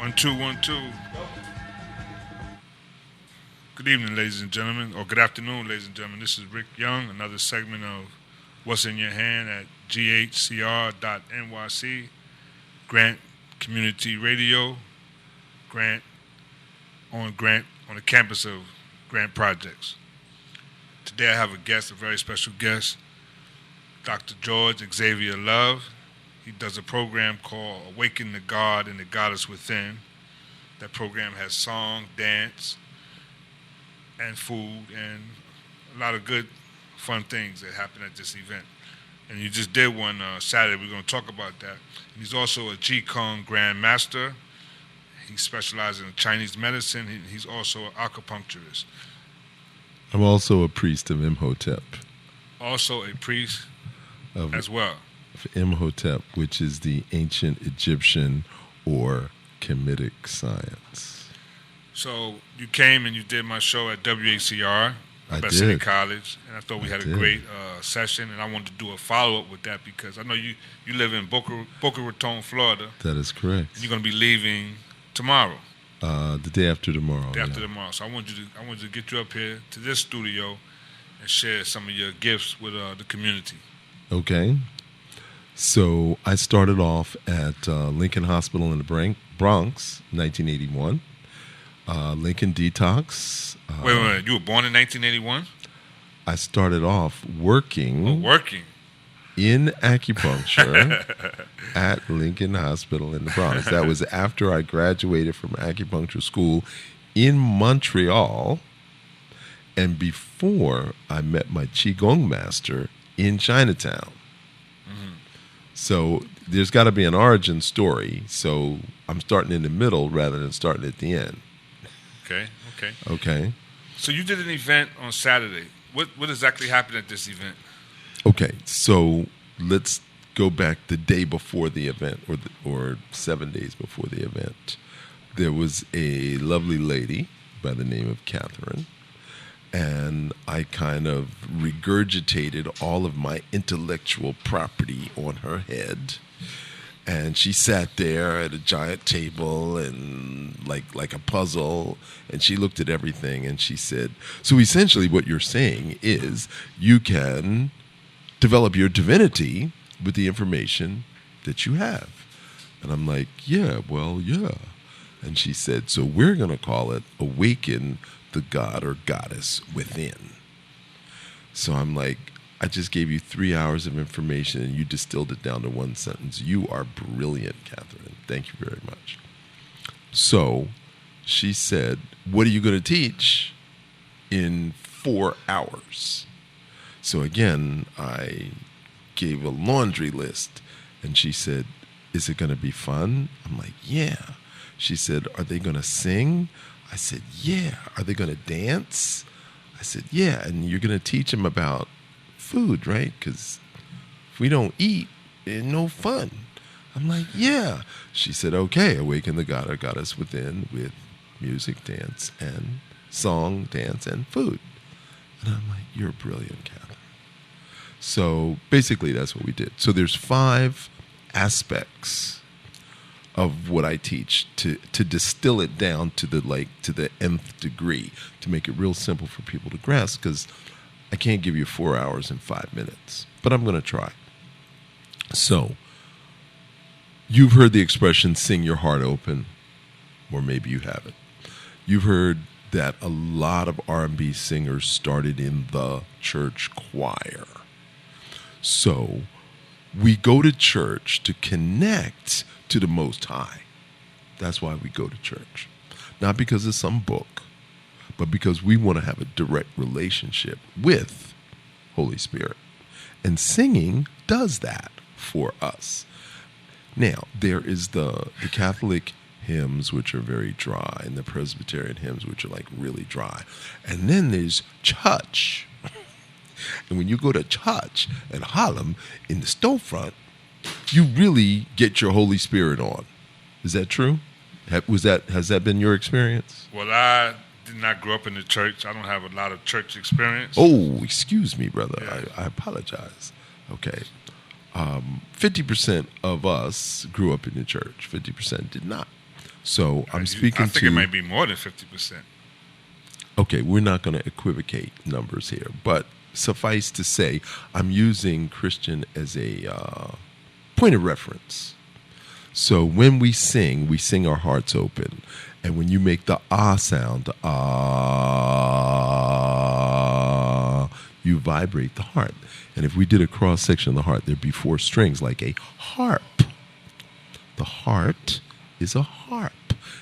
1 2 1 2. Good evening, ladies and gentlemen, or good afternoon, ladies and gentlemen. This is Rick Young, another segment of What's in Your Hand at ghcr.nyc, Grant Community Radio, Grant on the campus of Grant Projects. Today I have a guest, a very special guest, Dr. George Xavier Love. He does a program called Awaken the God and the Goddess Within. That program has song, dance, and food, and a lot of good, fun things that happen at this event. And you just did one Saturday. We're going to talk about that. And he's also a Qigong Grand Master. He specializes in Chinese medicine. He's also an acupuncturist. I'm also a priest of Imhotep. Also a priest as well. Of Imhotep, which is the ancient Egyptian or Kemetic science. So you came and you did my show at WACR, I Best City did. College, and I thought we had a great session, and I wanted to do a follow-up with that because I know you live in Boca Raton, Florida. That is correct. And you're going to be leaving tomorrow. The day after tomorrow. The day after tomorrow. So I wanted to get you up here to this studio and share some of your gifts with the community. Okay. So I started off at Lincoln Hospital in the Bronx, 1981. Lincoln Detox. Wait. You were born in 1981? I started off working in acupuncture at Lincoln Hospital in the Bronx. That was after I graduated from acupuncture school in Montreal and before I met my Qigong master in Chinatown. Mm-hmm. So there's got to be an origin story. So I'm starting in the middle rather than starting at the end. Okay. So you did an event on Saturday. What exactly happened at this event? Okay, so let's go back the day before the event, or 7 days before the event. There was a lovely lady by the name of Catherine, and I kind of regurgitated all of my intellectual property on her head. And she sat there at a giant table and like a puzzle, and she looked at everything and she said, so essentially what you're saying is you can develop your divinity with the information that you have. And I'm like, yeah. And she said, so we're going to call it Awaken the God or Goddess Within. So I'm like, I just gave you 3 hours of information and you distilled it down to one sentence. You are brilliant, Catherine. Thank you very much. So she said, what are you going to teach in 4 hours? So again, I gave a laundry list and she said, is it going to be fun? I'm like, yeah. She said, are they going to sing? I said, yeah. Are they going to dance? I said, yeah. And you're going to teach them about food, right? Because if we don't eat, there's no fun. I'm like, yeah. She said, okay, awaken the God or Goddess Within with music, dance, and song, dance, and food. And I'm like, you're brilliant, Catherine. So basically that's what we did. So there's 5 aspects of what I teach to distill it down to the nth degree, to make it real simple for people to grasp, because I can't give you 4 hours in 5 minutes, but I'm going to try. So, you've heard the expression, sing your heart open, or maybe you haven't. You've heard that a lot of R&B singers started in the church choir. So, we go to church to connect to the Most High. That's why we go to church. Not because of some book, but because we want to have a direct relationship with Holy Spirit. And singing does that for us. Now, there is the Catholic hymns, which are very dry, and the Presbyterian hymns, which are like really dry. And then there's church. And when you go to church in Harlem, in the storefront, you really get your Holy Spirit on. Is that true? Has that been your experience? Well, I did not grow up in the church. I don't have a lot of church experience. Oh, excuse me, brother. Yeah. I apologize. Okay. 50% of us grew up in the church. 50% did not. So I'm speaking I think it might be more than 50%. Okay, we're not going to equivocate numbers here, but suffice to say, I'm using Christian as a point of reference. So when we sing our hearts open. And when you make the ah sound, ah, you vibrate the heart. And if we did a cross section of the heart, there'd be 4 strings like a harp. The heart is a harp.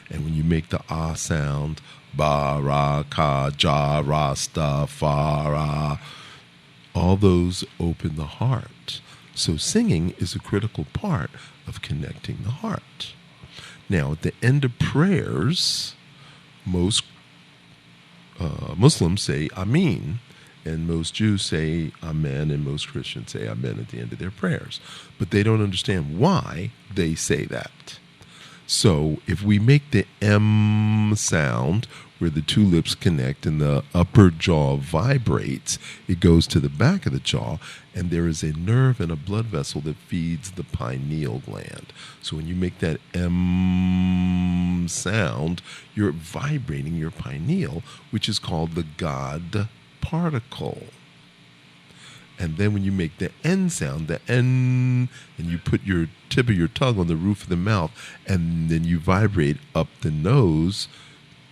And when you make the ah sound, baraka, ja, rastafari, all those open the heart. So singing is a critical part of connecting the heart. Now, at the end of prayers, most Muslims say Ameen, and most Jews say Amen, and most Christians say Amen at the end of their prayers. But they don't understand why they say that. So if we make the M sound, where the 2 lips connect and the upper jaw vibrates, it goes to the back of the jaw, and there is a nerve and a blood vessel that feeds the pineal gland. So when you make that M sound, you're vibrating your pineal, which is called the God particle. And then when you make the N sound, the N, and you put your tip of your tongue on the roof of the mouth, and then you vibrate up the nose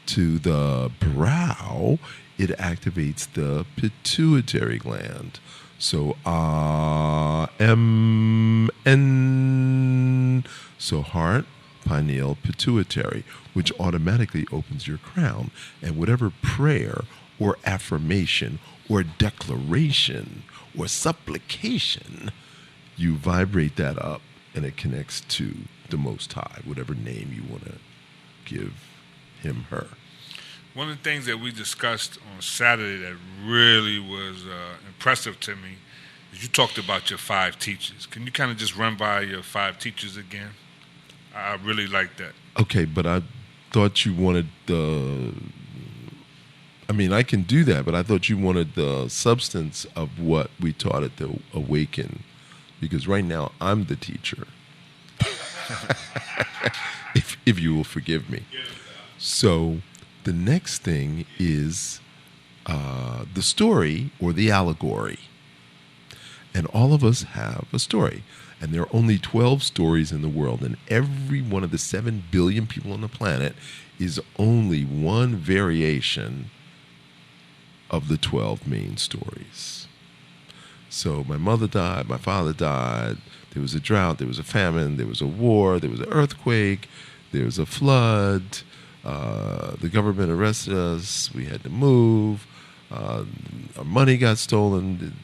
to the brow, it activates the pituitary gland. So M, N, so heart, pineal, pituitary, which automatically opens your crown. And whatever prayer or affirmation or declaration or supplication, you vibrate that up and it connects to the Most High, whatever name you want to give him, her. One of the things that we discussed on Saturday that really was impressive to me is you talked about your 5 teachers. Can you kind of just run by your 5 teachers again? I really like that. Okay, but I thought you wanted I can do that, but I thought you wanted the substance of what we taught at the Awaken, because right now I'm the teacher. if you will forgive me. So the next thing is the story or the allegory. And all of us have a story. And there are only 12 stories in the world. And every one of the 7 billion people on the planet is only one variation of the 12 main stories. So my mother died, my father died, there was a drought, there was a famine, there was a war, there was an earthquake, there was a flood, the government arrested us, we had to move, our money got stolen,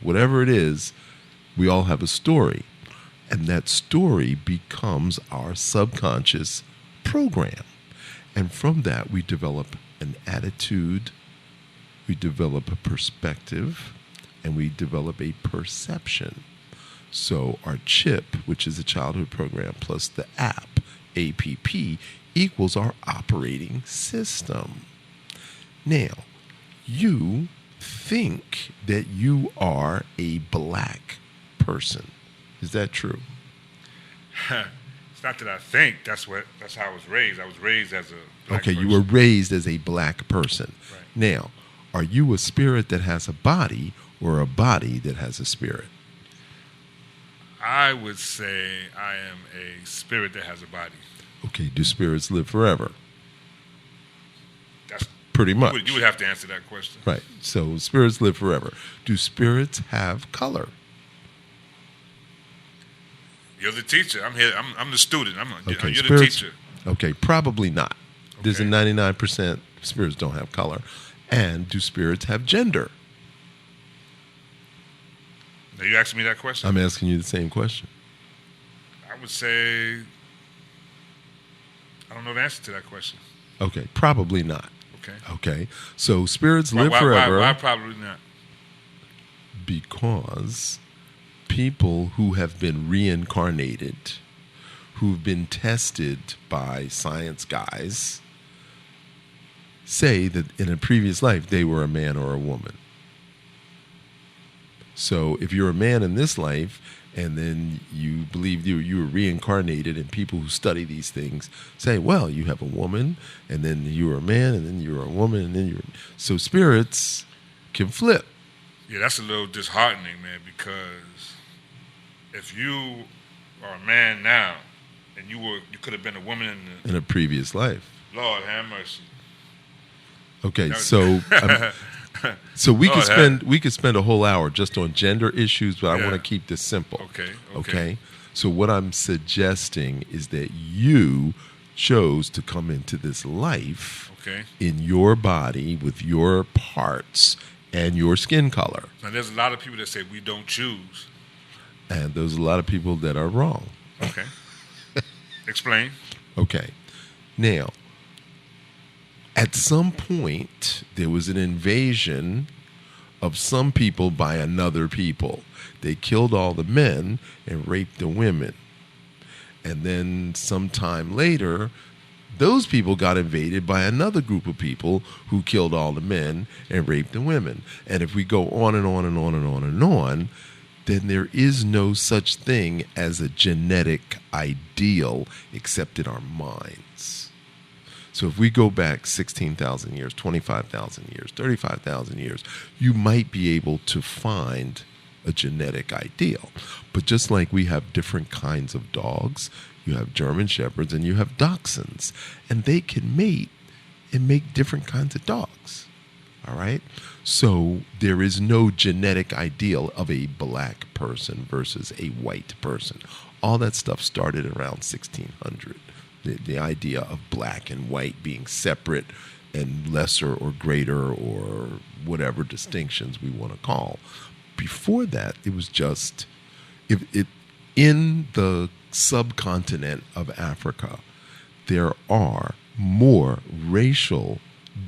whatever it is, we all have a story. And that story becomes our subconscious program. And from that, we develop an attitude, we develop a perspective, and we develop a perception. So our chip, which is a childhood program, plus the app, APP, equals our operating system. Now, you think that you are a black person. Is that true? It's not that I think. That's how I was raised. I was raised as a black person. You were raised as a black person. Right. Now, are you a spirit that has a body or a body that has a spirit? I would say I am a spirit that has a body. Okay, do spirits live forever? That's pretty much. You would have to answer that question. Right. So spirits live forever. Do spirits have color? You're the teacher. I'm here. I'm the student. Okay, you're spirits, the teacher. Okay, probably not. Okay. There's a 99% spirits don't have color. And do spirits have gender? Now you asking me that question? I'm asking you the same question. I would say I don't know the answer to that question. Okay, probably not. Okay. So spirits live forever. Why probably not? Because people who have been reincarnated, who've been tested by science guys, say that in a previous life they were a man or a woman. So if you're a man in this life and then you believe you were reincarnated, and people who study these things say, well, you have a woman, and then you were a man, and then you were a woman, and then so spirits can flip. Yeah, that's a little disheartening, man, because if you are a man now and you could have been a woman in a previous life. Lord have mercy. Okay, so so we could spend a whole hour just on gender issues, but I want to keep this simple. Okay. So what I'm suggesting is that you chose to come into this life in your body with your parts and your skin color. Now, there's a lot of people that say we don't choose. And there's a lot of people that are wrong. Okay. Explain. Okay. Now, at some point, there was an invasion of some people by another people. They killed all the men and raped the women. And then sometime later, those people got invaded by another group of people who killed all the men and raped the women. And if we go on and on and on and on and on, then there is no such thing as a genetic ideal except in our minds. So if we go back 16,000 years, 25,000 years, 35,000 years, you might be able to find a genetic ideal. But just like we have different kinds of dogs, you have German Shepherds and you have Dachshunds, and they can mate and make different kinds of dogs. All right? So there is no genetic ideal of a black person versus a white person. All that stuff started around 1600. The idea of black and white being separate and lesser or greater or whatever distinctions we want to call. Before that, it was just in the subcontinent of Africa, there are more racial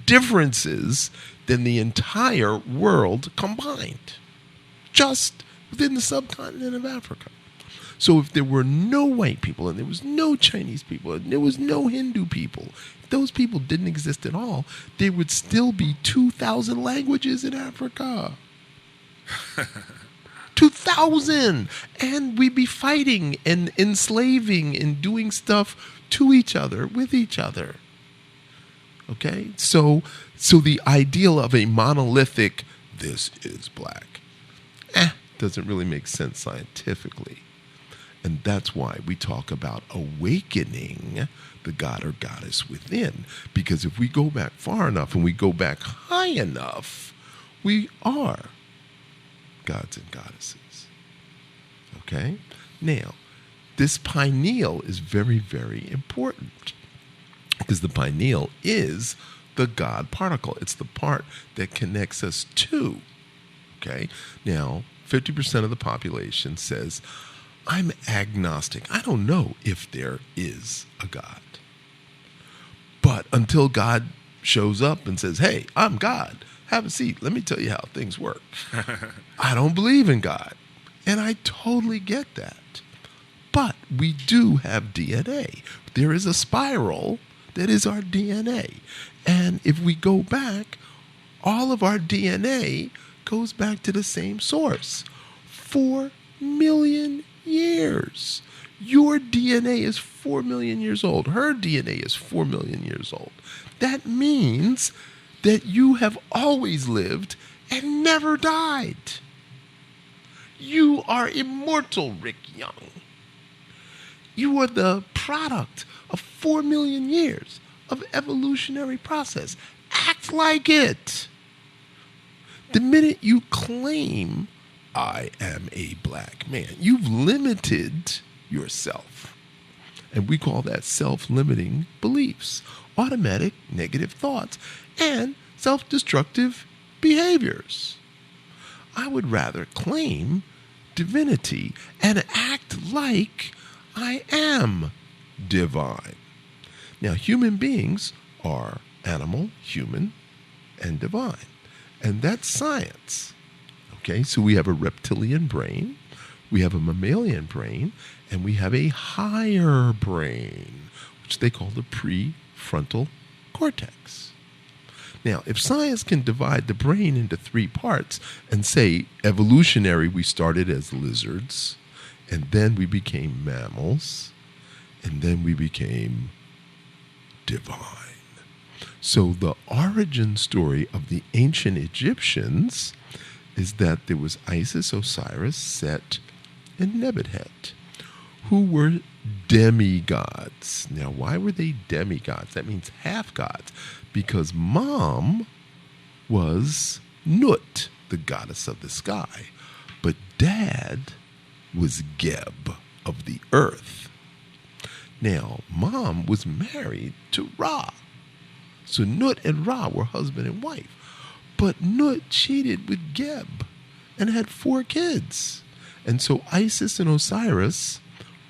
differences than the entire world combined, just within the subcontinent of Africa. So if there were no white people and there was no Chinese people and there was no Hindu people, if those people didn't exist at all, there would still be 2,000 languages in Africa. 2,000! And we'd be fighting and enslaving and doing stuff to each other, with each other. Okay? So the ideal of a monolithic, this is black, doesn't really make sense scientifically. And that's why we talk about awakening the god or goddess within. Because if we go back far enough and we go back high enough, we are gods and goddesses. Okay? Now, this pineal is very, very important because the pineal is the God particle. It's the part that connects us to. Okay? Now, 50% of the population says, I'm agnostic. I don't know if there is a God. But until God shows up and says, hey, I'm God, have a seat, let me tell you how things work. I don't believe in God. And I totally get that. But we do have DNA. There is a spiral that is our DNA. And if we go back, all of our DNA goes back to the same source. 4 million years. Your DNA is 4 million years old. Her DNA is 4 million years old. That means that you have always lived and never died. You are immortal, Rick Young. You are the product of 4 million years of evolutionary process. Act like it. The minute you claim, I am a black man, you've limited yourself. And we call that self-limiting beliefs, automatic negative thoughts, and self-destructive behaviors. I would rather claim divinity and act like I am divine. Now, human beings are animal, human, and divine. And that's science. Okay, so we have a reptilian brain, we have a mammalian brain, and we have a higher brain, which they call the prefrontal cortex. Now, if science can divide the brain into 3 parts and say evolutionary, we started as lizards, And then we became mammals. And then we became divine. So the origin story of the ancient Egyptians is that there was Isis, Osiris, Set, and Nebuchadnezzar, who were demigods. Now, why were they demigods? That means half gods, because mom was Nut, the goddess of the sky, but dad was Geb of the earth. Now, mom was married to Ra. So Nut and Ra were husband and wife. But Nut cheated with Geb and had 4 kids. And so Isis and Osiris,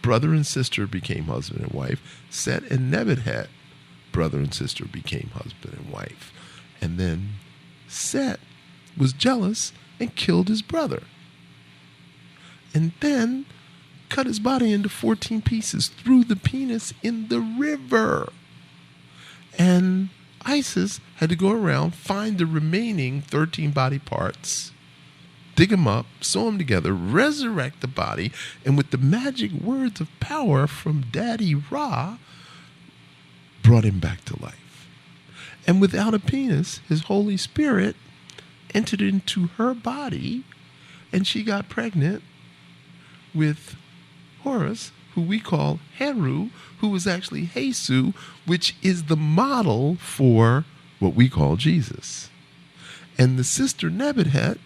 brother and sister, became husband and wife. Set and Nebuchadnezzar, brother and sister, became husband and wife. And then Set was jealous and killed his brother. And then cut his body into 14 pieces, threw the penis in the river. And Isis had to go around, find the remaining 13 body parts, dig them up, sew them together, resurrect the body, and with the magic words of power from Daddy Ra, brought him back to life. And without a penis, his Holy Spirit entered into her body, and she got pregnant with Horus, who we call Heru, who was actually Jesus, which is the model for what we call Jesus. And the sister Nebuchadnezzar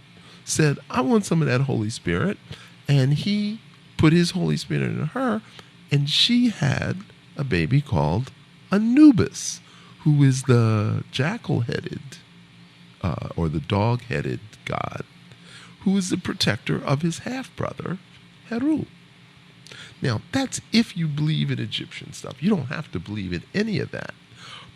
said, I want some of that Holy Spirit. And he put his Holy Spirit in her, and she had a baby called Anubis, who is the jackal-headed or the dog-headed god, who is the protector of his half-brother, Heru. Now, that's if you believe in Egyptian stuff. You don't have to believe in any of that.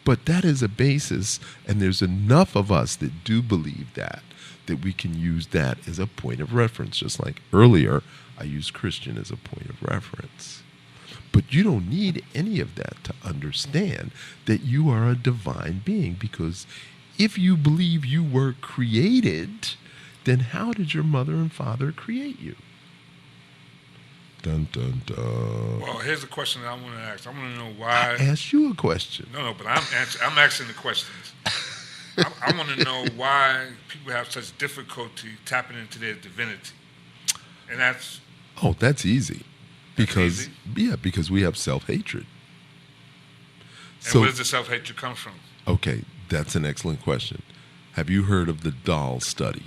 But that is a basis, and there's enough of us that do believe that we can use that as a point of reference. Just like earlier, I used Christian as a point of reference. But you don't need any of that to understand that you are a divine being, because if you believe you were created, then how did your mother and father create you? Dun, dun, dun. Well, here's a question that I want to ask. I want to know why. I asked you a question. No, but I'm asking the questions. I want to know why people have such difficulty tapping into their divinity. And that's... Oh, that's easy. Because we have self-hatred. And where does the self-hatred come from? Okay, that's an excellent question. Have you heard of the doll study?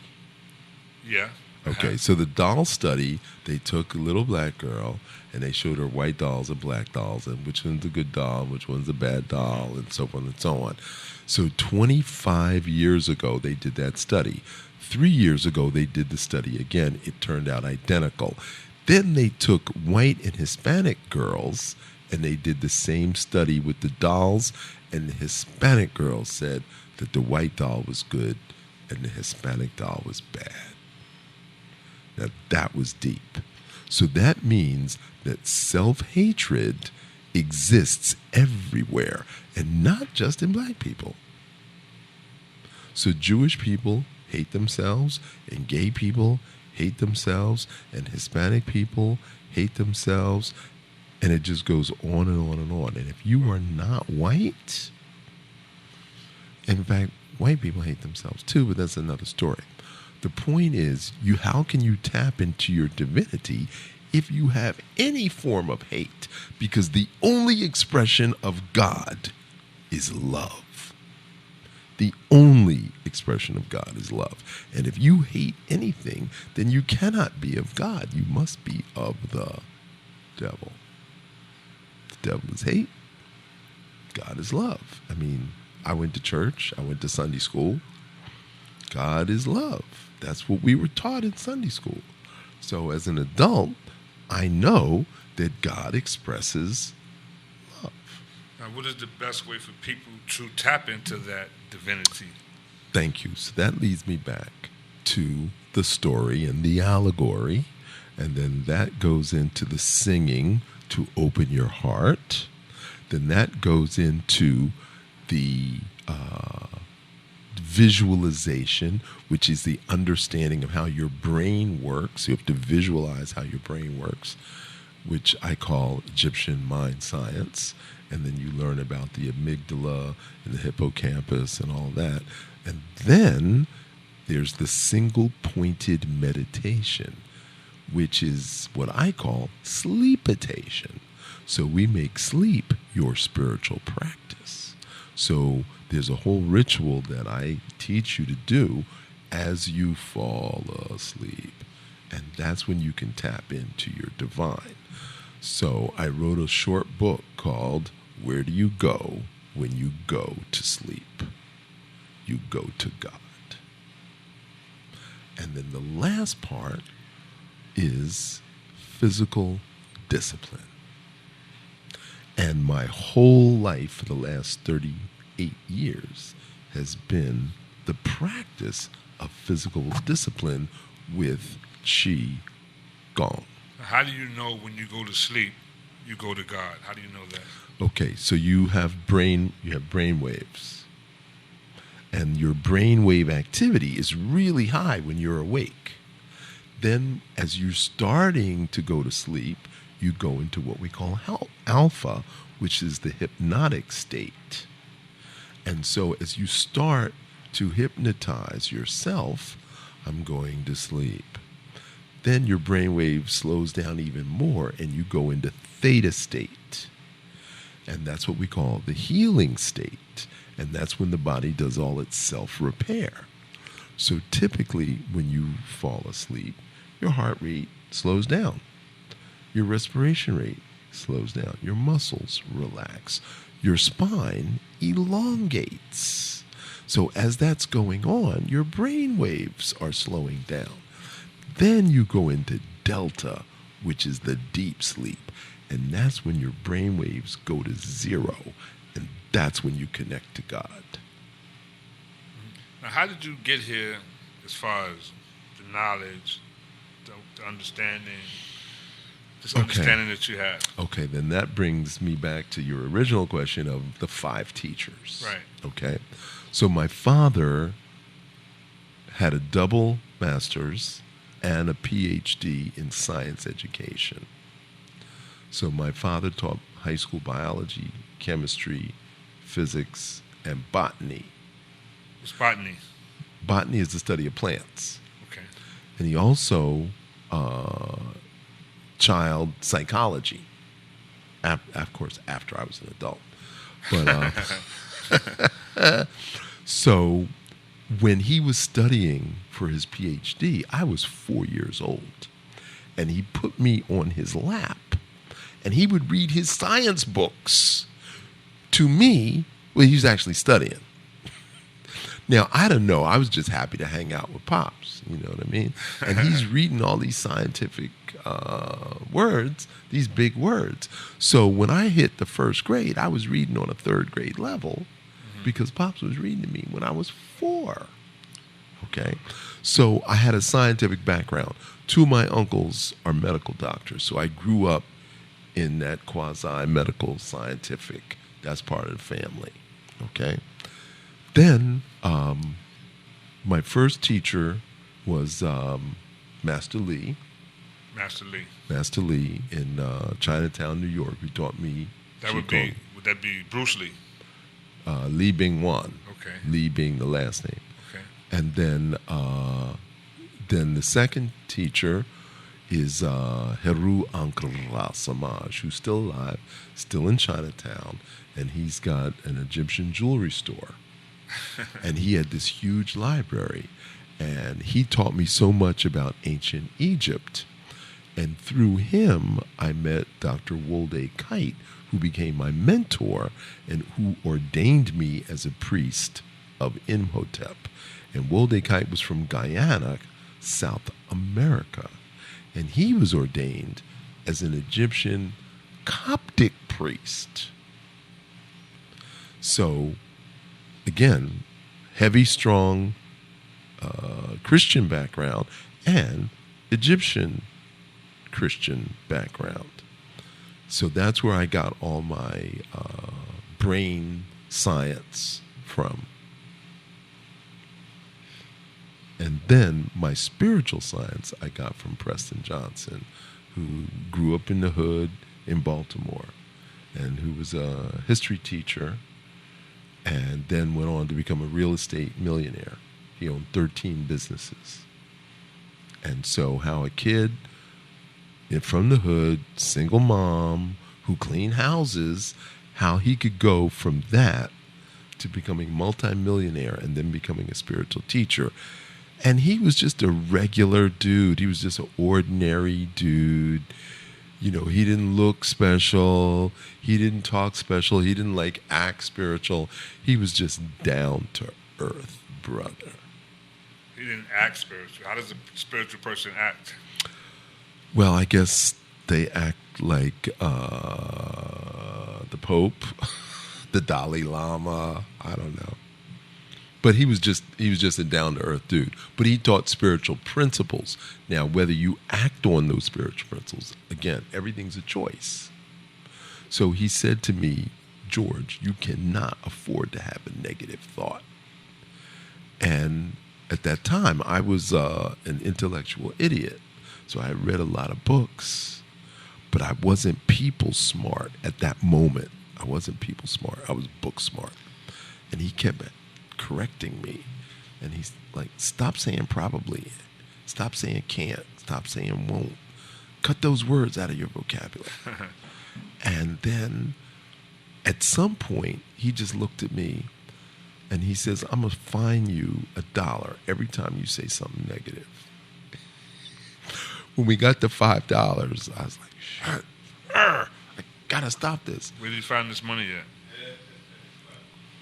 Yeah. Okay, so the doll study, they took a little black girl and they showed her white dolls and black dolls and which one's a good doll, which one's a bad doll, and so on and so on. So 25 years ago, they did that study. 3 years ago, they did the study again. It turned out identical. Then they took white and Hispanic girls and they did the same study with the dolls, and the Hispanic girls said that the white doll was good and the Hispanic doll was bad. Now, that was deep. So that means that self-hatred exists everywhere, and not just in black people. So Jewish people hate themselves, and gay people hate themselves, and Hispanic people hate themselves, and it just goes on and on and on. And if you are not white, in fact, white people hate themselves too, but that's another story. The point is, how can you tap into your divinity if you have any form of hate? Because the only expression of God is love. The only expression of God is love. And if you hate anything, then you cannot be of God. You must be of the devil. The devil is hate. God is love. I mean, I went to church. I went to Sunday school. God is love. That's what we were taught in Sunday school. So as an adult, I know that God expresses love. Now, what is the best way for people to tap into that divinity? Thank you. So that leads me back to the story and the allegory. And then that goes into the singing to open your heart. Then that goes into the visualization, which is the understanding of how your brain works. You have to visualize how your brain works, which I call Egyptian mind science. And then you learn about the amygdala and the hippocampus and all that. And then there's the single-pointed meditation, which is what I call sleepitation. So we make sleep your spiritual practice. So there's a whole ritual that I teach you to do as you fall asleep. And that's when you can tap into your divine. So I wrote a short book called Where Do You Go When You Go to Sleep? You go to God. And then the last part is physical discipline. And my whole life for the last 38 years has been the practice of physical discipline with Qi Gong. How do you know when you go to sleep, you go to God? How do you know that? Okay, so you have brain waves. And your brain wave activity is really high when you're awake. Then as you're starting to go to sleep, you go into what we call alpha, which is the hypnotic state. And so as you start to hypnotize yourself, I'm going to sleep. Then your brainwave slows down even more and you go into theta state. And that's what we call the healing state. And that's when the body does all its self-repair. So typically when you fall asleep, your heart rate slows down. Your respiration rate slows down. Your muscles relax. Your spine elongates. So as that's going on, your brain waves are slowing down. Then you go into delta, which is the deep sleep. And that's when your brain waves go to zero. And that's when you connect to God. Now, how did you get here as far as the knowledge, the understanding, understanding that you have? Okay, then that brings me back to your original question of the 5 teachers. Right. Okay. So my father had a double master's and a PhD in science education. So my father taught high school biology, chemistry, physics, and botany. What's botany? Botany is the study of plants. Okay. And he also child psychology, of course, after I was an adult. But so when he was studying for his PhD, I was 4 years old. And he put me on his lap. And he would read his science books to me. Well, he was actually studying. Now, I don't know. I was just happy to hang out with Pops. You know what I mean? And he's reading all these scientific words, these big words. So when I hit the first grade, I was reading on a third grade level because Pops was reading to me when I was 4. Okay? So I had a scientific background. 2 of my uncles are medical doctors. So I grew up in that quasi-medical scientific, that's part of the family. Okay? Then my first teacher was Master Lee. Master Lee in Chinatown, New York, who taught me. Would that be Bruce Lee? Lee being one. Okay. Lee being the last name. Okay. And then the second teacher is Heru Ankara Samaj, who's still alive, still in Chinatown, and he's got an Egyptian jewelry store. And he had this huge library, and he taught me so much about ancient Egypt. And through him, I met Dr. Wolde Kite, who became my mentor and who ordained me as a priest of Imhotep. And Wolde Kite was from Guyana, South America. And he was ordained as an Egyptian Coptic priest. So, again, heavy, strong Christian background and Egyptian Christian background. So that's where I got all my brain science from. And then my spiritual science I got from Preston Johnson, who grew up in the hood in Baltimore and who was a history teacher and then went on to become a real estate millionaire. He owned 13 businesses. And so how a kid from the hood, single mom, who cleaned houses, how he could go from that to becoming multimillionaire and then becoming a spiritual teacher. And he was just a regular dude. He was just an ordinary dude. You know, he didn't look special. He didn't talk special. He didn't like act spiritual. He was just down to earth, brother. He didn't act spiritual. How does a spiritual person act? Well, I guess they act like the Pope, the Dalai Lama. I don't know. But he was just a down-to-earth dude. But he taught spiritual principles. Now, whether you act on those spiritual principles, again, everything's a choice. So he said to me, George, you cannot afford to have a negative thought. And at that time, I was an intellectual idiot. So I read a lot of books, but I wasn't people smart at that moment. I wasn't people smart. I was book smart. And he kept correcting me. And he's like, stop saying probably. Stop saying can't. Stop saying won't. Cut those words out of your vocabulary. And then at some point, he just looked at me and he says, I'm going to fine you $1 every time you say something negative. When we got to $5, I was like, shit, I got to stop this. Where did you find this money at?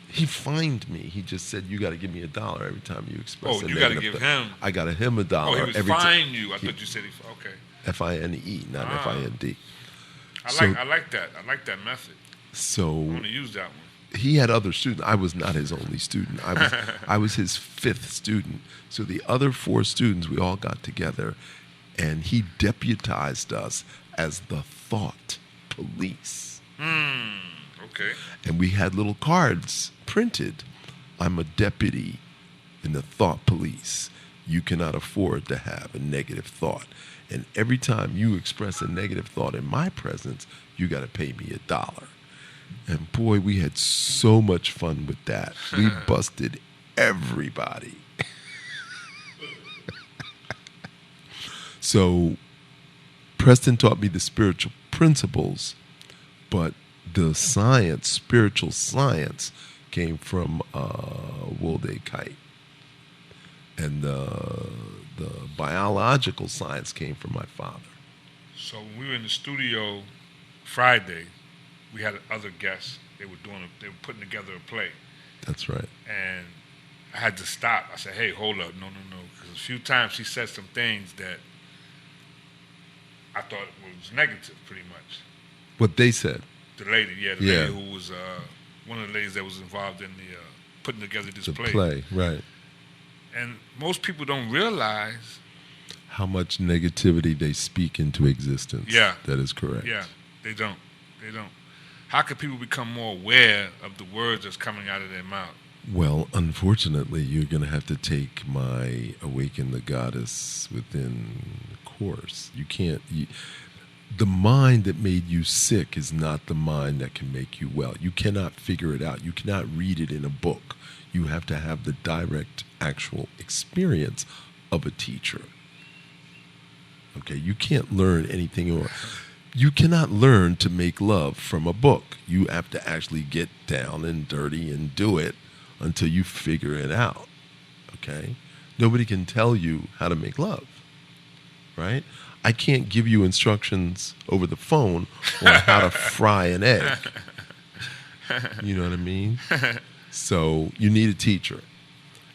He fined me. He just said, you got to give me $1 every time you express a negative. Oh, you got to give him. I got him $1 Oh, he was every fining you. I thought you said okay. F-I-N-E, not F-I-N-D. I like that. I like that method. So I want to use that one. He had other students. I was not his only student. I was his 5th student. So the other 4 students, we all got together, and he deputized us as the thought police. Okay. And we had little cards printed. I'm a deputy in the thought police. You cannot afford to have a negative thought. And every time you express a negative thought in my presence, you got to pay me $1. And boy, we had so much fun with that. We busted everybody. So Preston taught me the spiritual principles, but the science, spiritual science, came from Wole Kite. And the biological science came from my father. So when we were in the studio Friday, we had other guests. They were putting together a play. That's right. And I had to stop. I said, hey, hold up. No. Because a few times she said some things that I thought was negative, pretty much. What they said? The lady, lady who was one of the ladies that was involved in the putting together this play. Right. And most people don't realize how much negativity they speak into existence. Yeah. That is correct. Yeah, they don't. How can people become more aware of the words that's coming out of their mouth? Well, unfortunately, you're going to have to take my Awaken the Goddess Within course. You can't... the mind that made you sick is not the mind that can make you well. You cannot figure it out. You cannot read it in a book. You have to have the direct, actual experience of a teacher. Okay, you can't learn anything. You cannot learn to make love from a book. You have to actually get down and dirty and do it until you figure it out. Okay? Nobody can tell you how to make love. Right? I can't give you instructions over the phone on how to fry an egg. You know what I mean? So you need a teacher.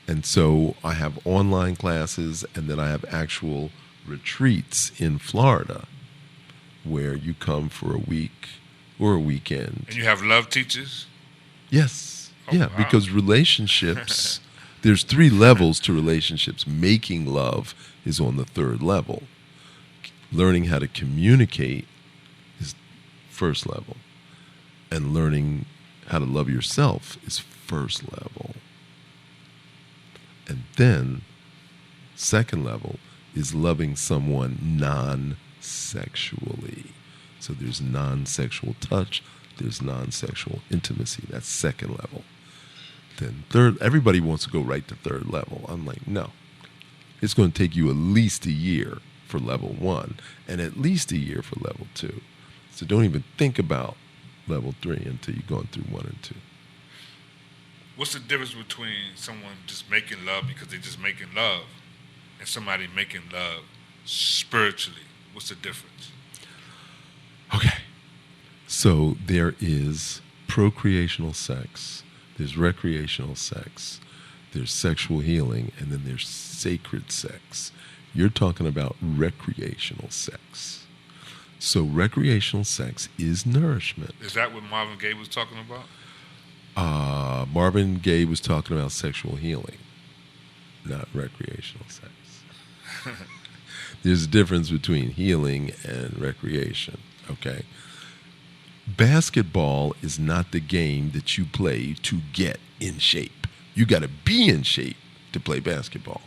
And so I have online classes, and then I have actual retreats in Florida where you come for a week or a weekend. And you have love teachers? Yes. Oh, yeah, wow. because relationships, there's 3 levels to relationships. Making love is on the 3rd level. Learning how to communicate is 1st level. And learning how to love yourself is 1st level. And then Second level is loving someone non-sexually. So there's non-sexual touch, there's non-sexual intimacy. That's second level. Then third, everybody wants to go right to third level. I'm like, no. It's going to take you at least a year for level 1 and at least a year for level 2. So don't even think about level 3 until you've gone through 1 and 2. What's the difference between someone just making love because they're just making love and somebody making love spiritually? What's the difference? Okay. So there is procreational sex, there's recreational sex, there's sexual healing, and then there's sacred sex. You're talking about recreational sex. So recreational sex is nourishment. Is that what Marvin Gaye was talking about? Marvin Gaye was talking about sexual healing, not recreational sex. There's a difference between healing and recreation, okay? Basketball is not the game that you play to get in shape. You got to be in shape to play basketball.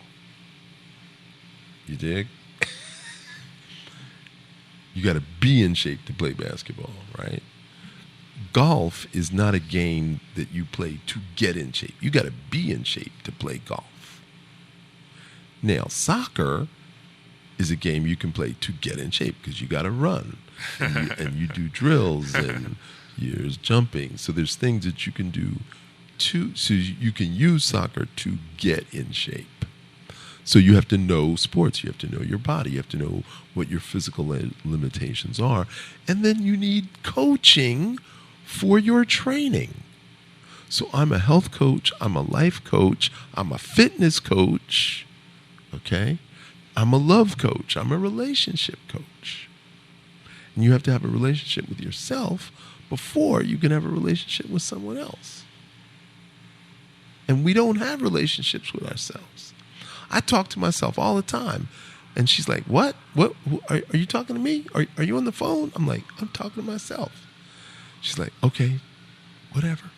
You dig? You got to be in shape to play basketball, right? Golf is not a game that you play to get in shape. You got to be in shape to play golf. Now, soccer is a game you can play to get in shape because you got to run and you do drills and there's jumping. So there's things that you can do so you can use soccer to get in shape. So you have to know sports. You have to know your body. You have to know what your physical limitations are. And then you need coaching for your training. So I'm a health coach. I'm a life coach. I'm a fitness coach. Okay? I'm a love coach. I'm a relationship coach. And you have to have a relationship with yourself before you can have a relationship with someone else. And we don't have relationships with ourselves. I talk to myself all the time. And she's like, what? What? Are you talking to me? Are you on the phone? I'm like, I'm talking to myself. She's like, okay, whatever.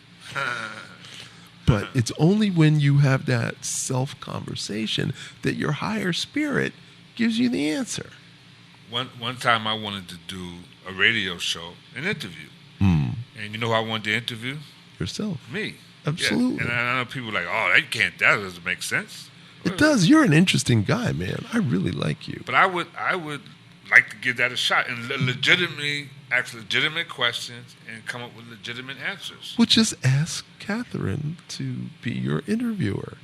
But it's only when you have that self-conversation that your higher spirit gives you the answer. One time I wanted to do a radio show, an interview. And you know who I wanted to interview? Yourself. Me. Absolutely. Yeah. And I know people are like, oh, that doesn't make sense. It does. You're an interesting guy, man. I really like you. But I would like to give that a shot and legitimately ask legitimate questions and come up with legitimate answers. Well, just ask Catherine to be your interviewer.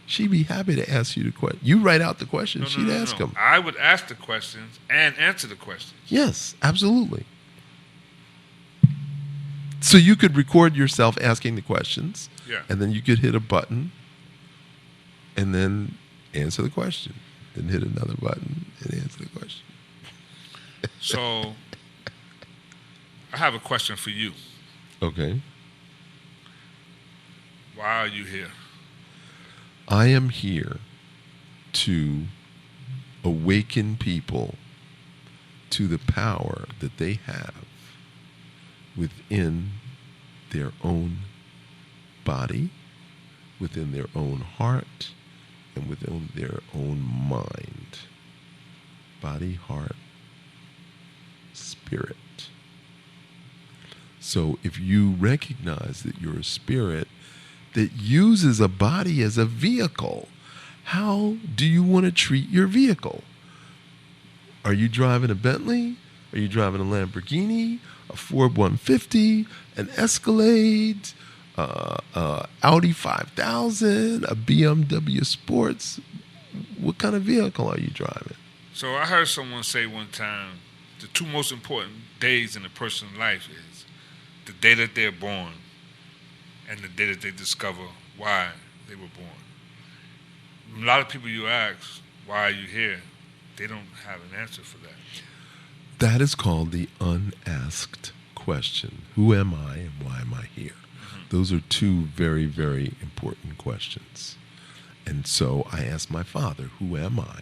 She'd be happy to ask you the question. You write out the questions, she'd ask them. I would ask the questions and answer the questions. Yes, absolutely. So you could record yourself asking the questions, and then you could hit a button and then answer the question. Then hit another button and answer the question. So I have a question for you. Okay. Why are you here? I am here to awaken people to the power that they have within their own body, within their own heart, and within their own mind. Body, heart, spirit. So if you recognize that you're a spirit that uses a body as a vehicle, how do you want to treat your vehicle? Are you driving a Bentley? Are you driving a Lamborghini, a Ford 150, an Escalade, Audi 5000, a BMW Sports? What kind of vehicle are you driving? So I heard someone say one time, the two most important days in a person's life is the day that they're born and the day that they discover why they were born. A lot of people you ask, why are you here? They don't have an answer for that. That is called the unasked question. Who am I and why am I here? Mm-hmm. Those are two very, very important questions. And so I asked my father, who am I?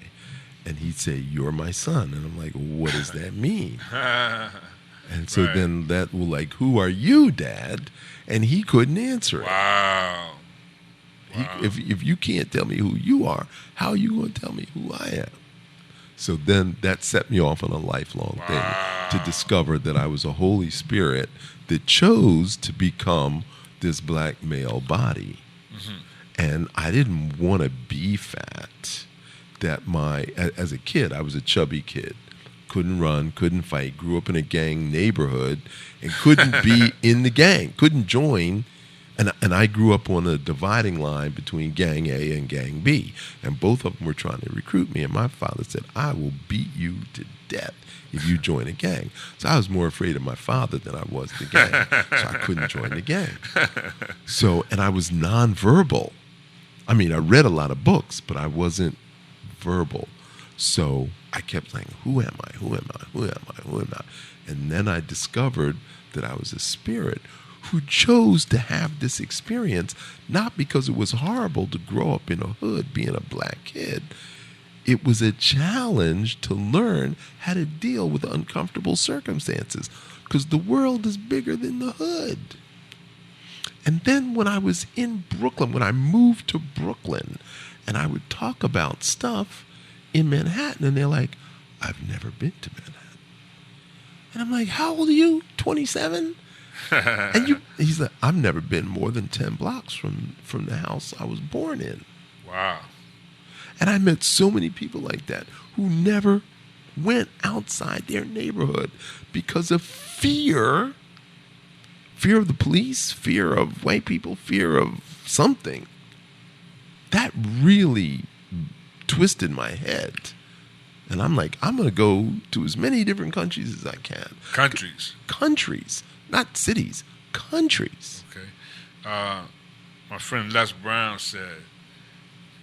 And he'd say, you're my son. And I'm like, what does that mean? And so then that will who are you, Dad? And he couldn't answer it. Wow. Wow. If you can't tell me who you are, how are you going to tell me who I am? So then that set me off on a lifelong thing to discover that I was a Holy Spirit that chose to become this black male body. Mm-hmm. And I didn't want to be fat. As a kid, I was a chubby kid. Couldn't run, couldn't fight, grew up in a gang neighborhood and couldn't be in the gang, couldn't join. And I grew up on a dividing line between Gang A and Gang B. And both of them were trying to recruit me. And my father said, I will beat you to death if you join a gang. So I was more afraid of my father than I was the gang. So I couldn't join the gang. And I was nonverbal. I mean, I read a lot of books, but I wasn't verbal. So I kept saying, who am I? Who am I? Who am I? Who am I? And then I discovered that I was a spirit who chose to have this experience, not because it was horrible to grow up in a hood being a black kid. It was a challenge to learn how to deal with uncomfortable circumstances, because the world is bigger than the hood. And then when I was in Brooklyn, when I moved to Brooklyn, and I would talk about stuff in Manhattan, and they're like, I've never been to Manhattan. And I'm like, how old are you? 27? And he's like, I've never been more than 10 blocks from the house I was born in. Wow. And I met so many people like that who never went outside their neighborhood because of fear. Fear of the police, fear of white people, fear of something. That really twisted my head. And I'm like, I'm going to go to as many different countries as I can. Countries. Not cities, countries. Okay. My friend Les Brown said,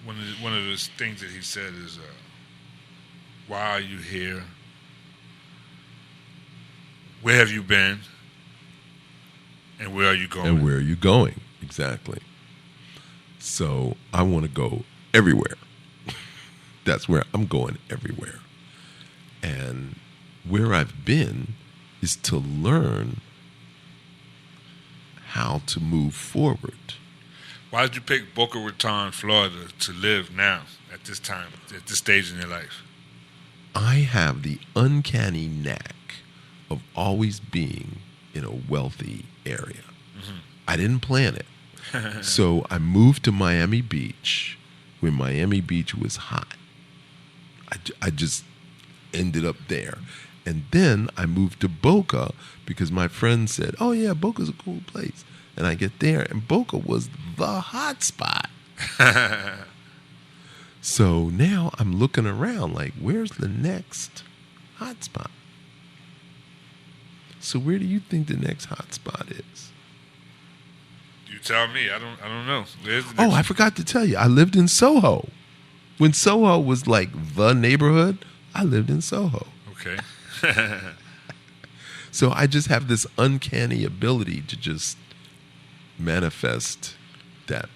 one of the things that he said is, why are you here? Where have you been? And where are you going? And where are you going? Exactly. So I want to go everywhere. That's where I'm going, everywhere. And where I've been is to learn how to move forward. Why did you pick Boca Raton, Florida, to live now, at this time, at this stage in your life? I have the uncanny knack of always being in a wealthy area. Mm-hmm. I didn't plan it. So I moved to Miami Beach when Miami Beach was hot. I just ended up there. And then I moved to Boca because my friend said, oh, yeah, Boca's a cool place. And I get there, and Boca was the hot spot. So now I'm looking around like, where's the next hot spot? So where do you think the next hot spot is? You tell me. I don't know. Oh, I forgot to tell you. I lived in Soho. When Soho was like the neighborhood, I lived in Soho. Okay. So I just have this uncanny ability to just manifest that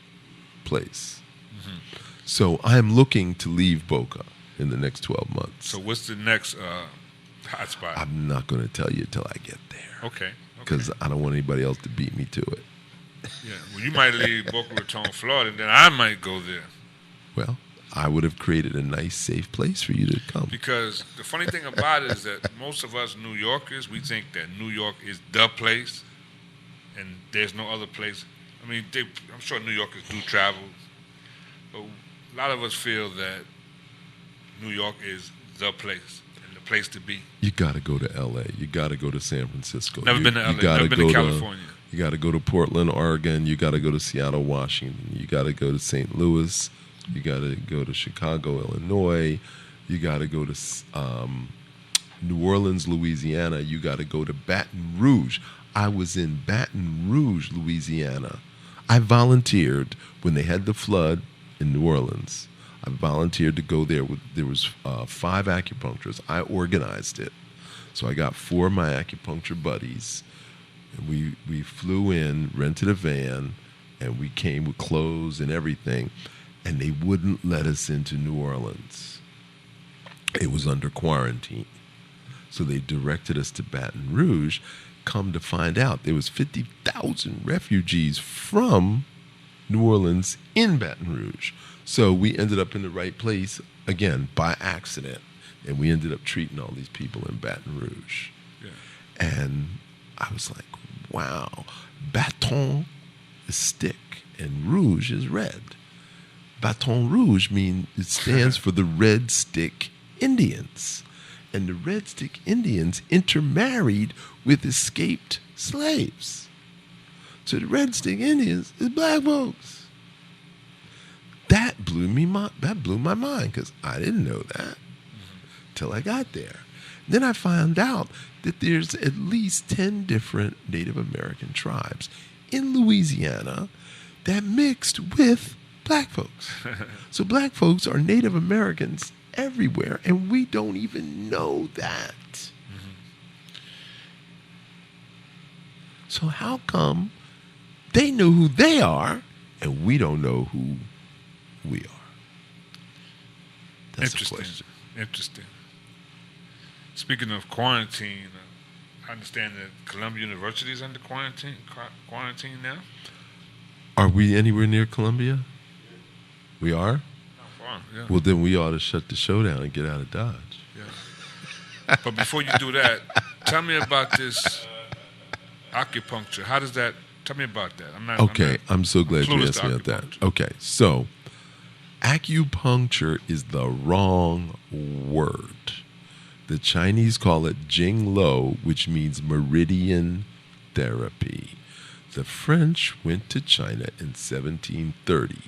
place. Mm-hmm. So I'm looking to leave Boca in the next 12 months. So what's the next hot spot? I'm not going to tell you till I get there. Okay. Because I don't want anybody else to beat me to it. Yeah. Well, you might leave Boca Raton, Florida, and then I might go there. Well, I would have created a nice, safe place for you to come. Because the funny thing about it is that most of us New Yorkers, we think that New York is the place, and there's no other place. I mean, I'm sure New Yorkers do travel, but a lot of us feel that New York is the place and the place to be. You got to go to L.A. You got to go to San Francisco. Never been to L.A. Never been to California. You got to go to Portland, Oregon. You got to go to Seattle, Washington. You got to go to St. Louis. You got to go to Chicago, Illinois. You got to go to New Orleans, Louisiana. You got to go to Baton Rouge. I was in Baton Rouge, Louisiana. I volunteered when they had the flood in New Orleans. I volunteered to go there. There was 5 acupuncturists. I organized it. So I got 4 of my acupuncture buddies. And we flew in, rented a van, and we came with clothes and everything. And they wouldn't let us into New Orleans. It was under quarantine. So they directed us to Baton Rouge. Come to find out, there was 50,000 refugees from New Orleans in Baton Rouge. So we ended up in the right place, again, by accident. And we ended up treating all these people in Baton Rouge. Yeah. And I was like, wow, Baton is stick and rouge is red. Baton Rouge it stands for the Red Stick Indians. And the Red Stick Indians intermarried with escaped slaves. So the Red Stick Indians is black folks. That blew my mind because I didn't know that till I got there. Then I found out that there's at least 10 different Native American tribes in Louisiana that mixed with black folks. So black folks are Native Americans everywhere, and we don't even know that. So how come they know who they are and we don't know who we are? That's the question. Interesting. Speaking of quarantine, I understand that Columbia University is under quarantine now. Are we anywhere near Columbia? We are? Not far, yeah. Well, then we ought to shut the show down and get out of Dodge. Yeah. But before you do that, tell me about this acupuncture. How does that? Tell me about that. I'm so glad you asked me about that. Okay, so acupuncture is the wrong word. The Chinese call it Jing Lo, which means meridian therapy. The French went to China in 1730.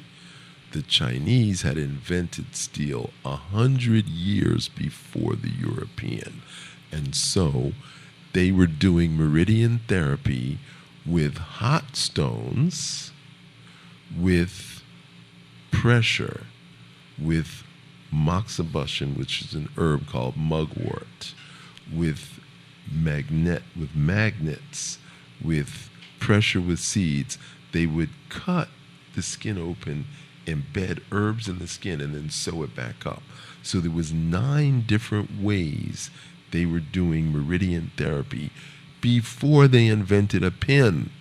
The Chinese had invented steel 100 years before the European. And so they were doing meridian therapy with hot stones, with pressure, with moxibustion, which is an herb called mugwort, with magnets, with pressure with seeds. They would cut the skin open, embed herbs in the skin, and then sew it back up. So there was 9 different ways they were doing meridian therapy before they invented a pen.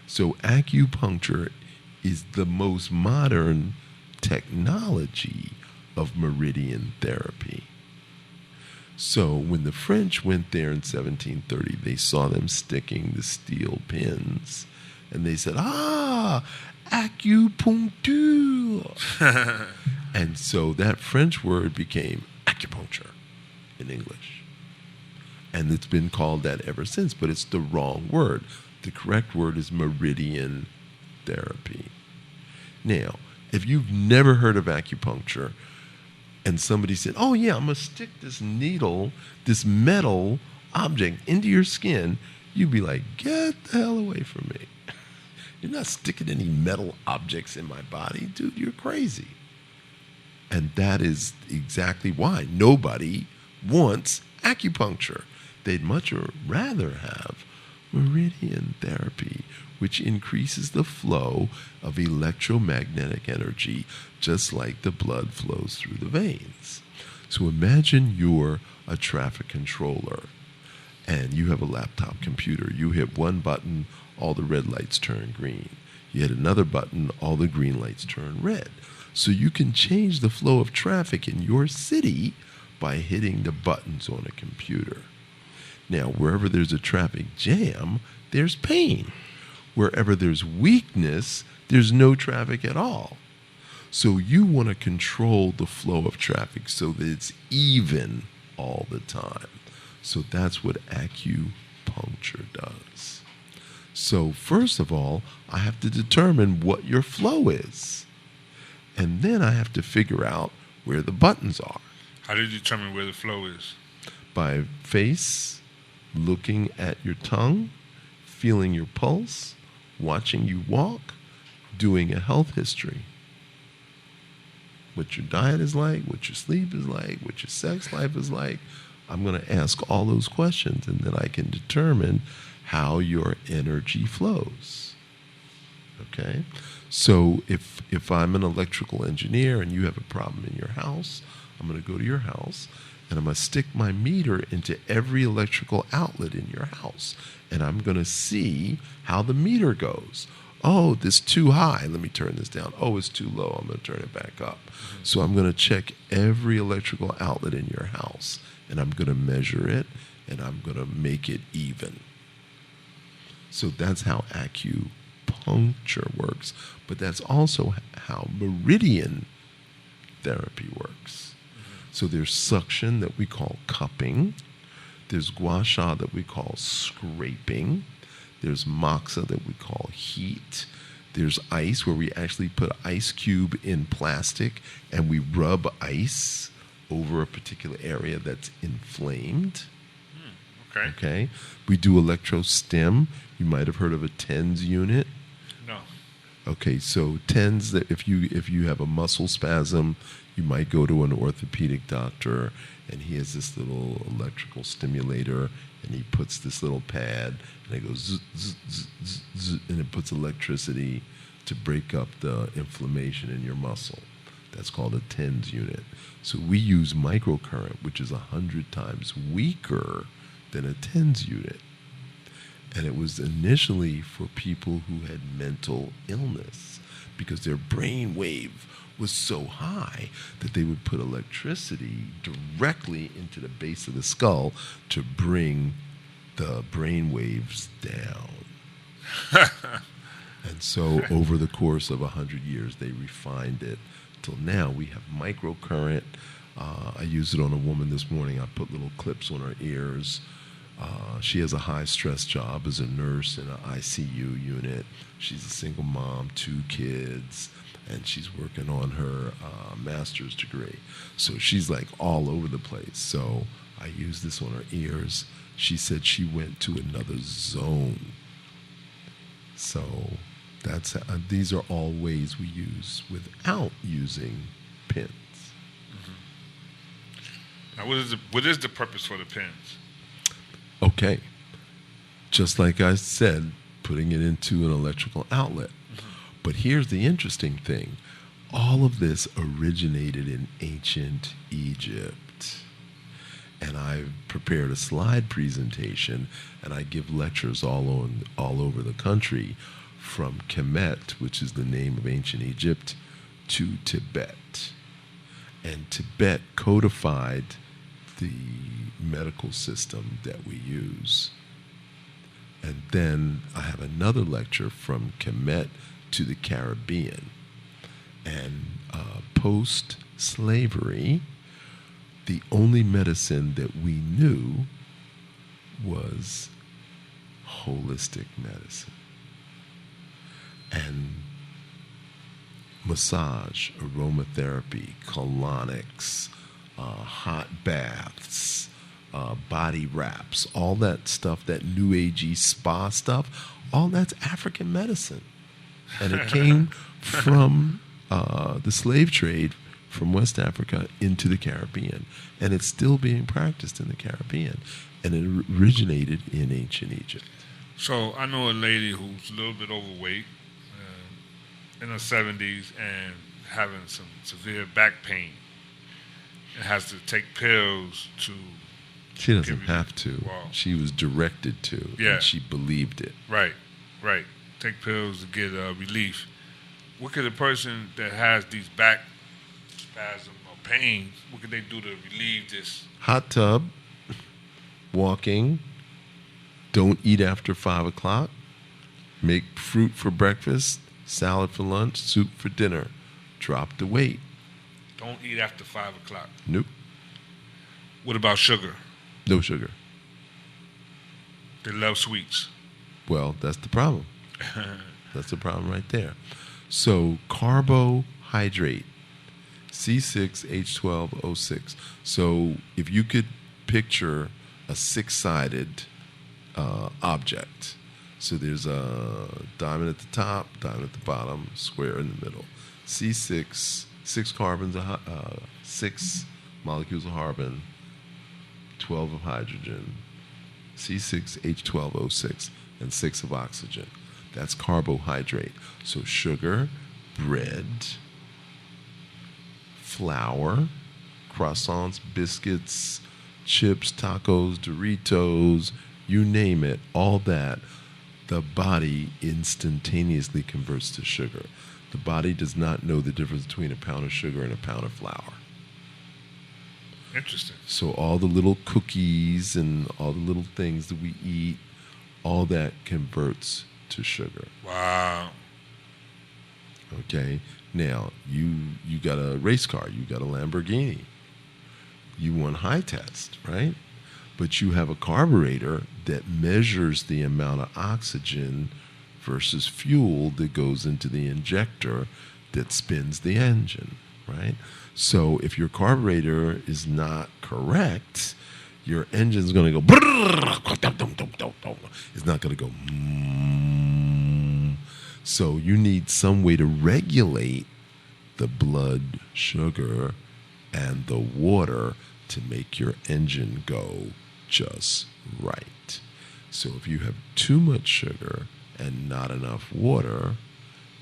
So acupuncture is the most modern technology of meridian therapy. So when the French went there in 1730, they saw them sticking the steel pins, and they said, acupuncture. And so that French word became acupuncture in English. And it's been called that ever since, but it's the wrong word. The correct word is meridian therapy. Now, if you've never heard of acupuncture, and somebody said, oh yeah, I'm going to stick this needle, this metal object into your skin, you'd be like, get the hell away from me. You're not sticking any metal objects in my body. Dude, you're crazy. And that is exactly why nobody wants acupuncture. They'd much rather have meridian therapy, which increases the flow of electromagnetic energy, just like the blood flows through the veins. So imagine you're a traffic controller and you have a laptop computer. You hit one button, all the red lights turn green. You hit another button, all the green lights turn red. So you can change the flow of traffic in your city by hitting the buttons on a computer. Now, wherever there's a traffic jam, there's pain. Wherever there's weakness, there's no traffic at all. So you want to control the flow of traffic so that it's even all the time. So that's what acupuncture does. So first of all, I have to determine what your flow is. And then I have to figure out where the buttons are. How do you determine where the flow is? By face, looking at your tongue, feeling your pulse, watching you walk, doing a health history. What your diet is like, what your sleep is like, what your sex life is like. I'm going to ask all those questions, and then I can determine how your energy flows. Okay? So if I'm an electrical engineer and you have a problem in your house, I'm going to go to your house and I'm going to stick my meter into every electrical outlet in your house. And I'm going to see how the meter goes. Oh, this too high. Let me turn this down. Oh, it's too low. I'm going to turn it back up. Mm-hmm. So I'm going to check every electrical outlet in your house, and I'm going to measure it, and I'm going to make it even. So that's how acupuncture works. But that's also how meridian therapy works. Mm-hmm. So there's suction that we call cupping. There's gua sha that we call scraping. There's moxa that we call heat. There's ice, where we actually put an ice cube in plastic and we rub ice over a particular area that's inflamed. Okay. Okay. We do electrostim. You might have heard of a TENS unit. No. Okay, so TENS, that if you have a muscle spasm, you might go to an orthopedic doctor, and he has this little electrical stimulator, and he puts this little pad, and it goes zzz, zzz, zzz, zzz, zzz, and it puts electricity to break up the inflammation in your muscle. That's called a TENS unit. So we use microcurrent, which is 100 times weaker than a TENS unit. And it was initially for people who had mental illness, because their brain wave was so high that they would put electricity directly into the base of the skull to bring the brain waves down. And so over the course of 100 years, they refined it till now we have microcurrent. I used it on a woman this morning. I put little clips on her ears. She has a high-stress job as a nurse in an ICU unit. She's a single mom, 2 kids, and she's working on her master's degree. So she's like all over the place. So I used this on her ears. She said she went to another zone. So that's these are all ways we use without using pins. Mm-hmm. Now, what is the purpose for the pins? Okay. Just like I said, putting it into an electrical outlet. Mm-hmm. But here's the interesting thing. All of this originated in ancient Egypt. And I've prepared a slide presentation, and I give lectures all over the country, from Kemet, which is the name of ancient Egypt, to Tibet. And Tibet codified the medical system that we use. And then I have another lecture from Kemet to the Caribbean. And post-slavery, the only medicine that we knew was holistic medicine. And massage, aromatherapy, colonics, hot baths, body wraps, all that stuff, that new agey spa stuff, all that's African medicine. And it came from the slave trade from West Africa into the Caribbean. And it's still being practiced in the Caribbean. And it originated in ancient Egypt. So I know a lady who's a little bit overweight, in her 70s, and having some severe back pain, and has to take pills to... She doesn't have to. Wow. She was directed to, and she believed it. Right. Take pills to get relief. What could a person that has these back spasms or pains, what could they do to relieve this? Hot tub, walking, don't eat after 5 o'clock, make fruit for breakfast, salad for lunch, soup for dinner. Drop the weight. Don't eat after 5 o'clock. Nope. What about sugar? No sugar. They love sweets. Well, that's the problem. That's the problem right there. So carbohydrate, C6H12O6. So if you could picture a 6-sided object. So there's a diamond at the top, diamond at the bottom, square in the middle. C6, 6 carbons, 6 molecules of carbon, 12 of hydrogen, C6H12O6, and 6 of oxygen. That's carbohydrate. So sugar, bread, flour, croissants, biscuits, chips, tacos, Doritos, you name it, all that the body instantaneously converts to sugar. The body does not know the difference between a pound of sugar and a pound of flour. Interesting. So all the little cookies and all the little things that we eat, all that converts to sugar. Wow. Okay. Now you got a race car, you got a Lamborghini, you won high test, right? But you have a carburetor that measures the amount of oxygen versus fuel that goes into the injector that spins the engine, right? So if your carburetor is not correct, your engine's going to go. It's not going to go. So you need some way to regulate the blood sugar and the water to make your engine go just right. So if you have too much sugar and not enough water,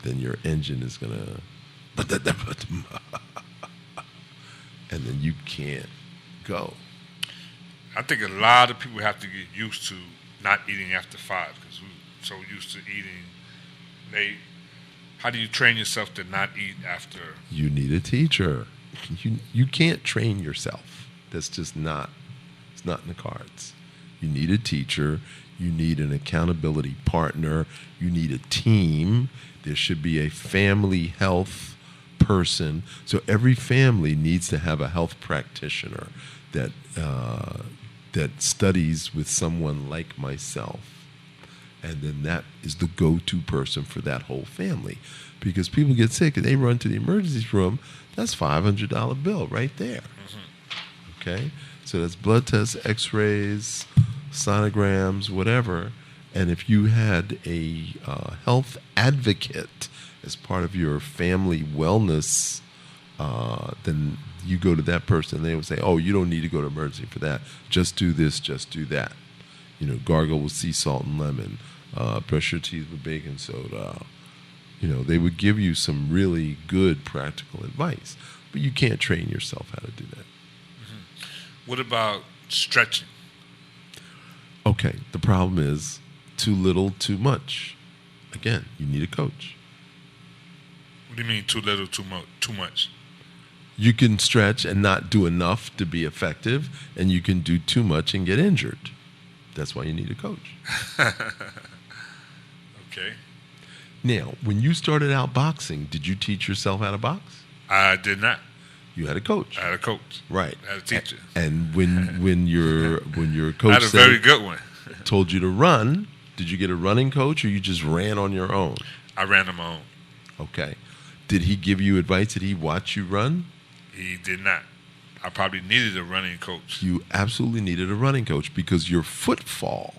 then your engine is going to. And then you can't go. I think a lot of people have to get used to not eating after 5 because we're so used to eating late. How do you train yourself to not eat after? You need a teacher. You can't train yourself. That's just not, it's not in the cards. You need a teacher. You need an accountability partner. You need a team. There should be a family health person. So every family needs to have a health practitioner that studies with someone like myself. And then that is the go-to person for that whole family. Because people get sick and they run to the emergency room, that's $500 bill right there. Mm-hmm. Okay? So that's blood tests, x-rays, sonograms, whatever. And if you had a health advocate as part of your family wellness, then you go to that person and they would say, oh, you don't need to go to emergency for that. Just do this, just do that. You know, gargle with sea salt and lemon, brush your teeth with baking soda. You know, they would give you some really good practical advice, but you can't train yourself how to do that. Mm-hmm. What about stretching? Okay, the problem is too little, too much. Again, you need a coach. What do you mean too little, too much? You can stretch and not do enough to be effective, and you can do too much and get injured. That's why you need a coach. Okay. Now, when you started out boxing, did you teach yourself how to box? I did not. You had a coach. I had a coach. Right. I had a teacher. And when your coach I had a very good one. told you to run, did you get a running coach or you just ran on your own? I ran on my own. Okay. Did he give you advice? Did he watch you run? He did not. I probably needed a running coach. You absolutely needed a running coach because your footfall,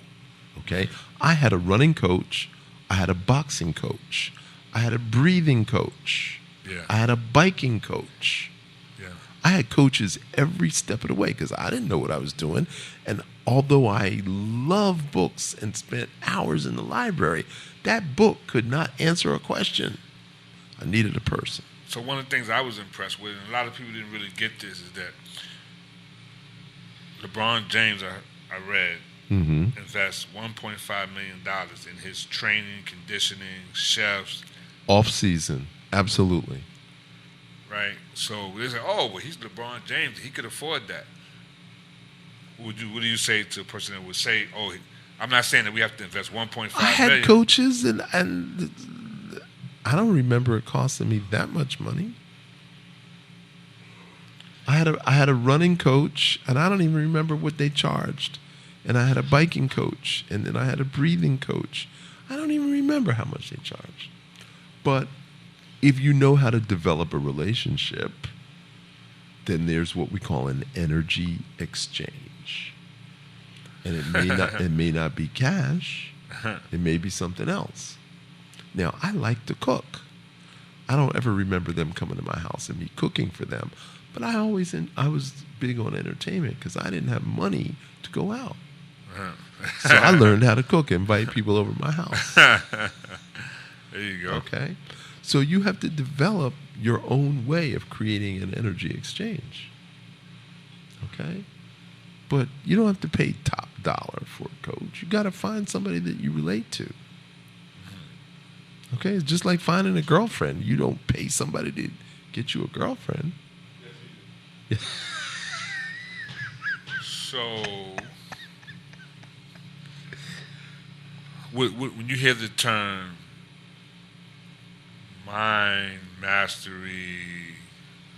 okay? I had a running coach. I had a boxing coach. I had a breathing coach. Yeah. I had a biking coach. Yeah. I had coaches every step of the way because I didn't know what I was doing. And although I love books and spent hours in the library, that book could not answer a question. I needed a person. So one of the things I was impressed with, and a lot of people didn't really get this, is that LeBron James, I read, invests $1.5 million in his training, conditioning, chefs. Off-season, absolutely. Right? So they say, oh, well, he's LeBron James. He could afford that. What do you say to a person that would say, oh, I'm not saying that we have to invest $1.5 million. I had coaches, and I don't remember it costing me that much money. I had a running coach, and I don't even remember what they charged. And I had a biking coach, and then I had a breathing coach. I don't even remember how much they charged. But if you know how to develop a relationship, then there's what we call an energy exchange. And it may not be cash. It may be something else. Now, I like to cook. I don't ever remember them coming to my house and me cooking for them. But I was big on entertainment because I didn't have money to go out. So I learned how to cook, invite people over my house. There you go. Okay? So you have to develop your own way of creating an energy exchange. Okay? But you don't have to pay top dollar for a coach. You got to find somebody that you relate to. Okay, it's just like finding a girlfriend. You don't pay somebody to get you a girlfriend. Yes, so, when you hear the term mind mastery,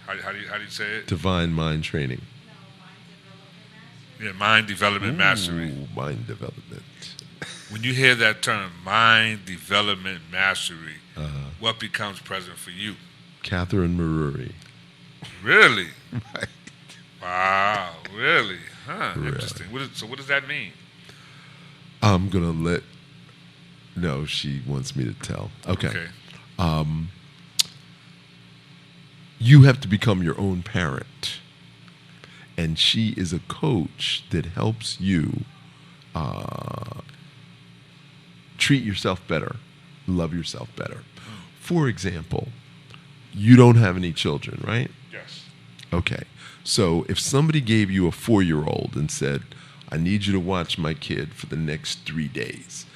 how do you say it? Divine mind training. Yeah, mind development mastery. Mind development. When you hear that term, mind development mastery, what becomes present for you? Catherine Maruri. Really? Right. Wow, really? Huh, Really. interesting. So what does that mean? I'm going to let... No, she wants me to tell. Okay. You have to become your own parent. And she is a coach that helps you treat yourself better, love yourself better. For example, you don't have any children, right? Yes. Okay. So if somebody gave you a 4-year-old and said, I need you to watch my kid for the next 3 days,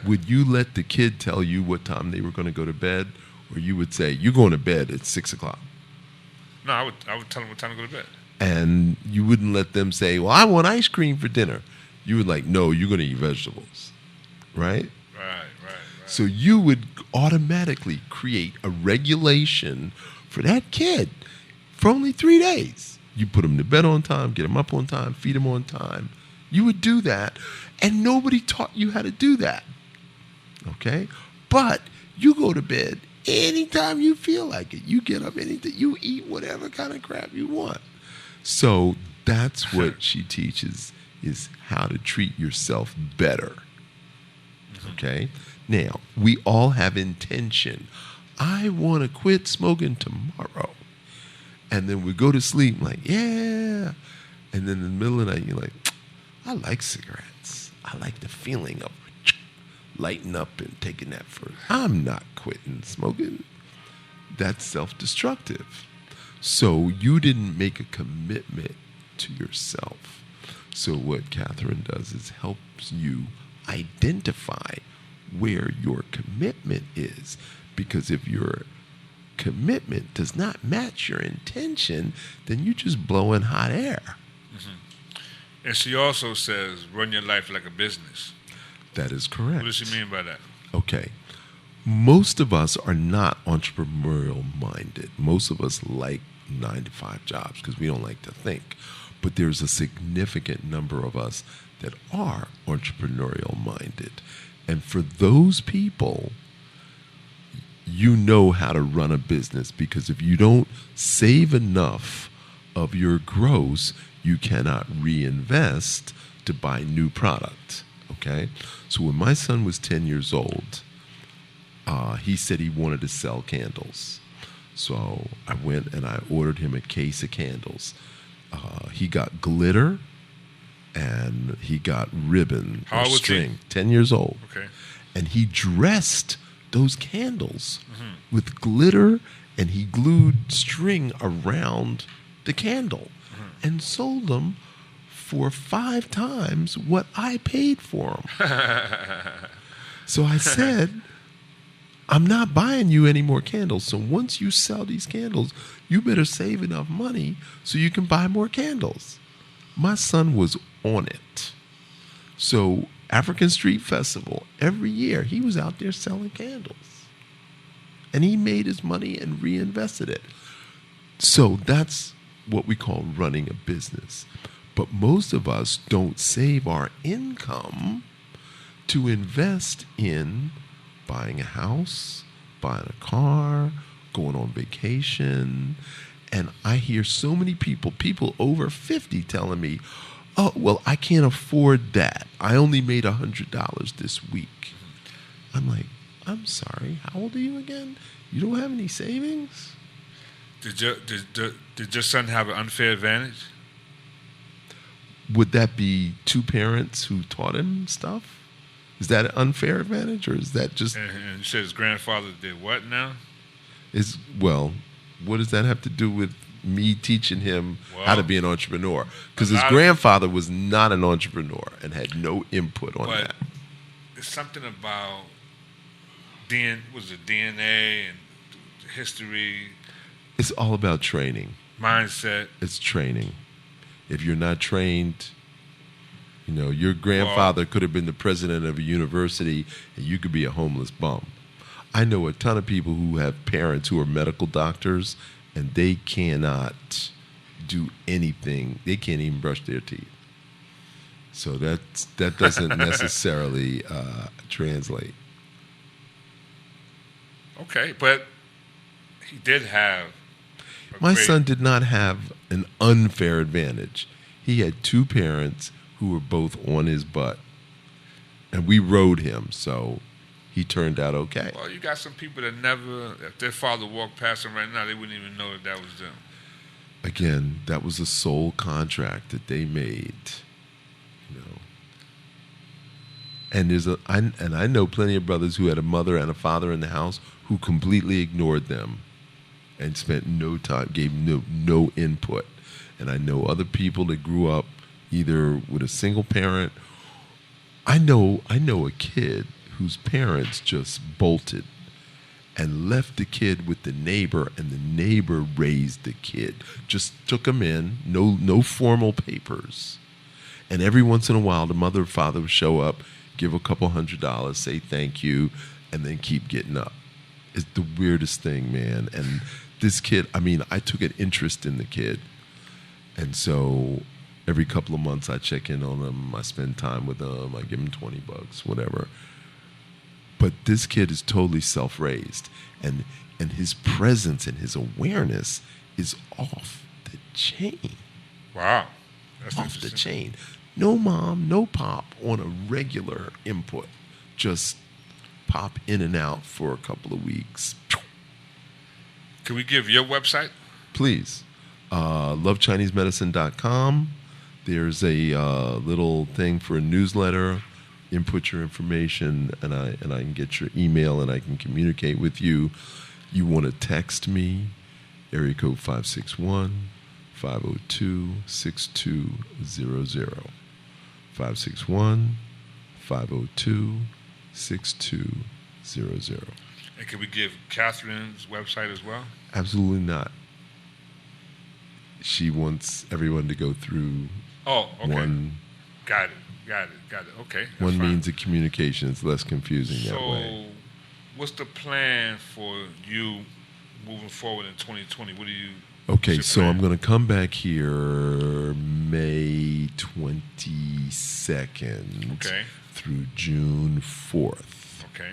would you let the kid tell you what time they were going to go to bed? Or you would say, you're going to bed at 6 o'clock? No, I would tell them what time to go to bed. And you wouldn't let them say, well, I want ice cream for dinner. You would like, no, you're going to eat vegetables, right? Right. So you would automatically create a regulation for that kid for only 3 days. You put him to bed on time, get him up on time, feed him on time. You would do that, and nobody taught you how to do that, okay? But you go to bed anytime you feel like it. You get up anything, you eat whatever kind of crap you want. So that's what she teaches, is how to treat yourself better. Okay? Now, we all have intention. I want to quit smoking tomorrow. And then we go to sleep like, yeah. And then in the middle of the night, you're like, I like cigarettes. I like the feeling of lighting up and taking that first. I'm not quitting smoking. That's self-destructive. So you didn't make a commitment to yourself. So what Catherine does is helps you identify where your commitment is. Because if your commitment does not match your intention, then you're just blowing hot air. Mm-hmm. And she also says, run your life like a business. That is correct. What does she mean by that? Okay. Most of us are not entrepreneurial minded. Most of us like 9-to-5 jobs because we don't like to think. But there's a significant number of us that are entrepreneurial minded. And for those people, you know how to run a business, because if you don't save enough of your gross, you cannot reinvest to buy new product. Okay? So when my son was 10 years old, he said he wanted to sell candles. So I went and I ordered him a case of candles. He got glitter and he got ribbon or string. 10 years old. Okay. And he dressed those candles with glitter, and he glued string around the candle and sold them for 5 times what I paid for them. So I said, I'm not buying you any more candles. So once you sell these candles, you better save enough money so you can buy more candles. My son was on it. So African Street Festival, every year he was out there selling candles. And he made his money and reinvested it. So that's what we call running a business. But most of us don't save our income to invest in buying a house, buying a car, going on vacation. And I hear so many people over 50 telling me, oh, well, I can't afford that. I only made $100 this week. I'm like, I'm sorry, how old are you again? You don't have any savings? Did your son have an unfair advantage? Would that be 2 parents who taught him stuff? Is that an unfair advantage, or is that just... And you said his grandfather did what now? Well, what does that have to do with me teaching him how to be an entrepreneur? Because his grandfather was not an entrepreneur and had no input on that. It's something about DNA and history, It's all about training. mindset. It's training. If you're not trained, your grandfather could have been the president of a university and you could be a homeless bum. I know a ton of people who have parents who are medical doctors and they cannot do anything. They can't even brush their teeth. So that doesn't necessarily translate. Okay, but he did have. My son did not have an unfair advantage. He had two parents who were both on his butt, and we rode him, so he turned out okay. Well, you got some people that never, if their father walked past them right now, they wouldn't even know that was them. Again, that was a sole contract that they made, And I know plenty of brothers who had a mother and a father in the house who completely ignored them and spent no time, gave no input. And I know other people that grew up either with a single parent. I know a kid whose parents just bolted and left the kid with the neighbor, and the neighbor raised the kid. Just took him in, no formal papers. And every once in a while, the mother or father would show up, give a couple $100, say thank you, and then keep getting up. It's the weirdest thing, man. And this kid, I took an interest in the kid. And so every couple of months I check in on him, I spend time with him, I give him $20, whatever. But this kid is totally self-raised. And his presence and his awareness is off the chain. Wow. That's off the chain. No mom, no pop on a regular input. Just pop in and out for a couple of weeks. Can we give your website? Please. LoveChineseMedicine.com. There's a little thing for a newsletter. Input your information, and I can get your email, and I can communicate with you. You want to text me, area code 561-502-6200. 561-502-6200. And can we give Catherine's website as well? Absolutely not. She wants everyone to go through one. Got it. Okay. One means of communication. It's less confusing that way. So, what's the plan for you moving forward in 2020? What do you... Okay, so I'm going to come back here May 22nd through June 4th. Okay.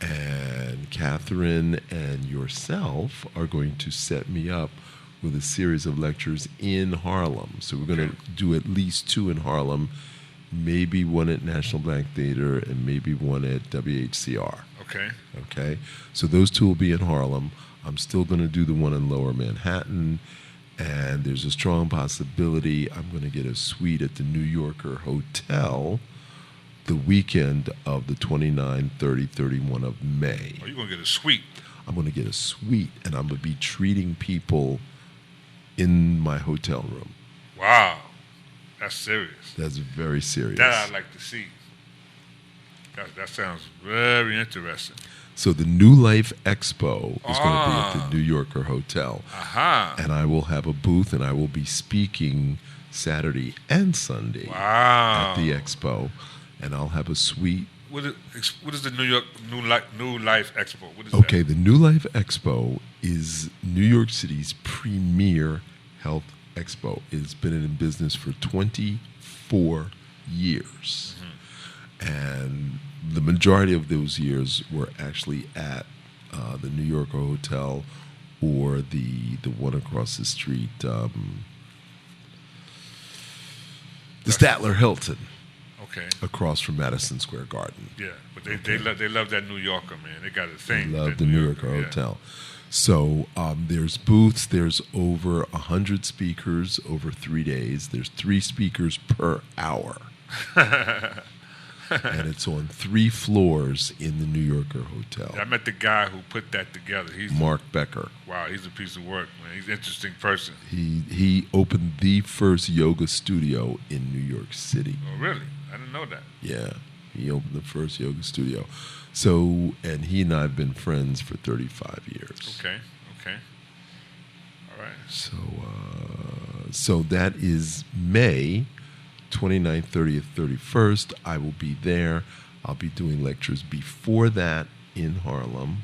And Catherine and yourself are going to set me up with a series of lectures in Harlem. So we're going to do at least 2 in Harlem, maybe one at National Black Theater, and maybe one at WHCR. Okay. So those 2 will be in Harlem. I'm still going to do the one in Lower Manhattan, and there's a strong possibility I'm going to get a suite at the New Yorker Hotel the weekend of the 29, 30, 31 of May. Oh, you're going to get a suite? I'm going to get a suite, and I'm going to be treating people in my hotel room. Wow. That's serious. That's very serious. That I'd like to see. That sounds very interesting. So the New Life Expo is going to be at the New Yorker Hotel. And I will have a booth, and I will be speaking Saturday and Sunday at the expo. And I'll have a suite. What is the New Life Expo? What is that? The New Life Expo is New York City's premier health expo. It's been in business for 24 years. And the majority of those years were actually at the New Yorker Hotel or the one across the street, the Statler Hilton. Okay. Across from Madison Square Garden. Yeah, but they love that New Yorker, man. They got a thing. They love the New Yorker Hotel. So there's booths. There's over 100 speakers over 3 days. There's 3 speakers per hour. And it's on 3 floors in the New Yorker Hotel. I met the guy who put that together. He's Mark Becker. Wow, he's a piece of work, man. He's an interesting person. He opened the first yoga studio in New York City. Oh, really? I didn't know that. Yeah. He opened the first yoga studio. So, and he and I have been friends for 35 years. Okay. All right. So that is May 29th, 30th, 31st. I will be there. I'll be doing lectures before that in Harlem.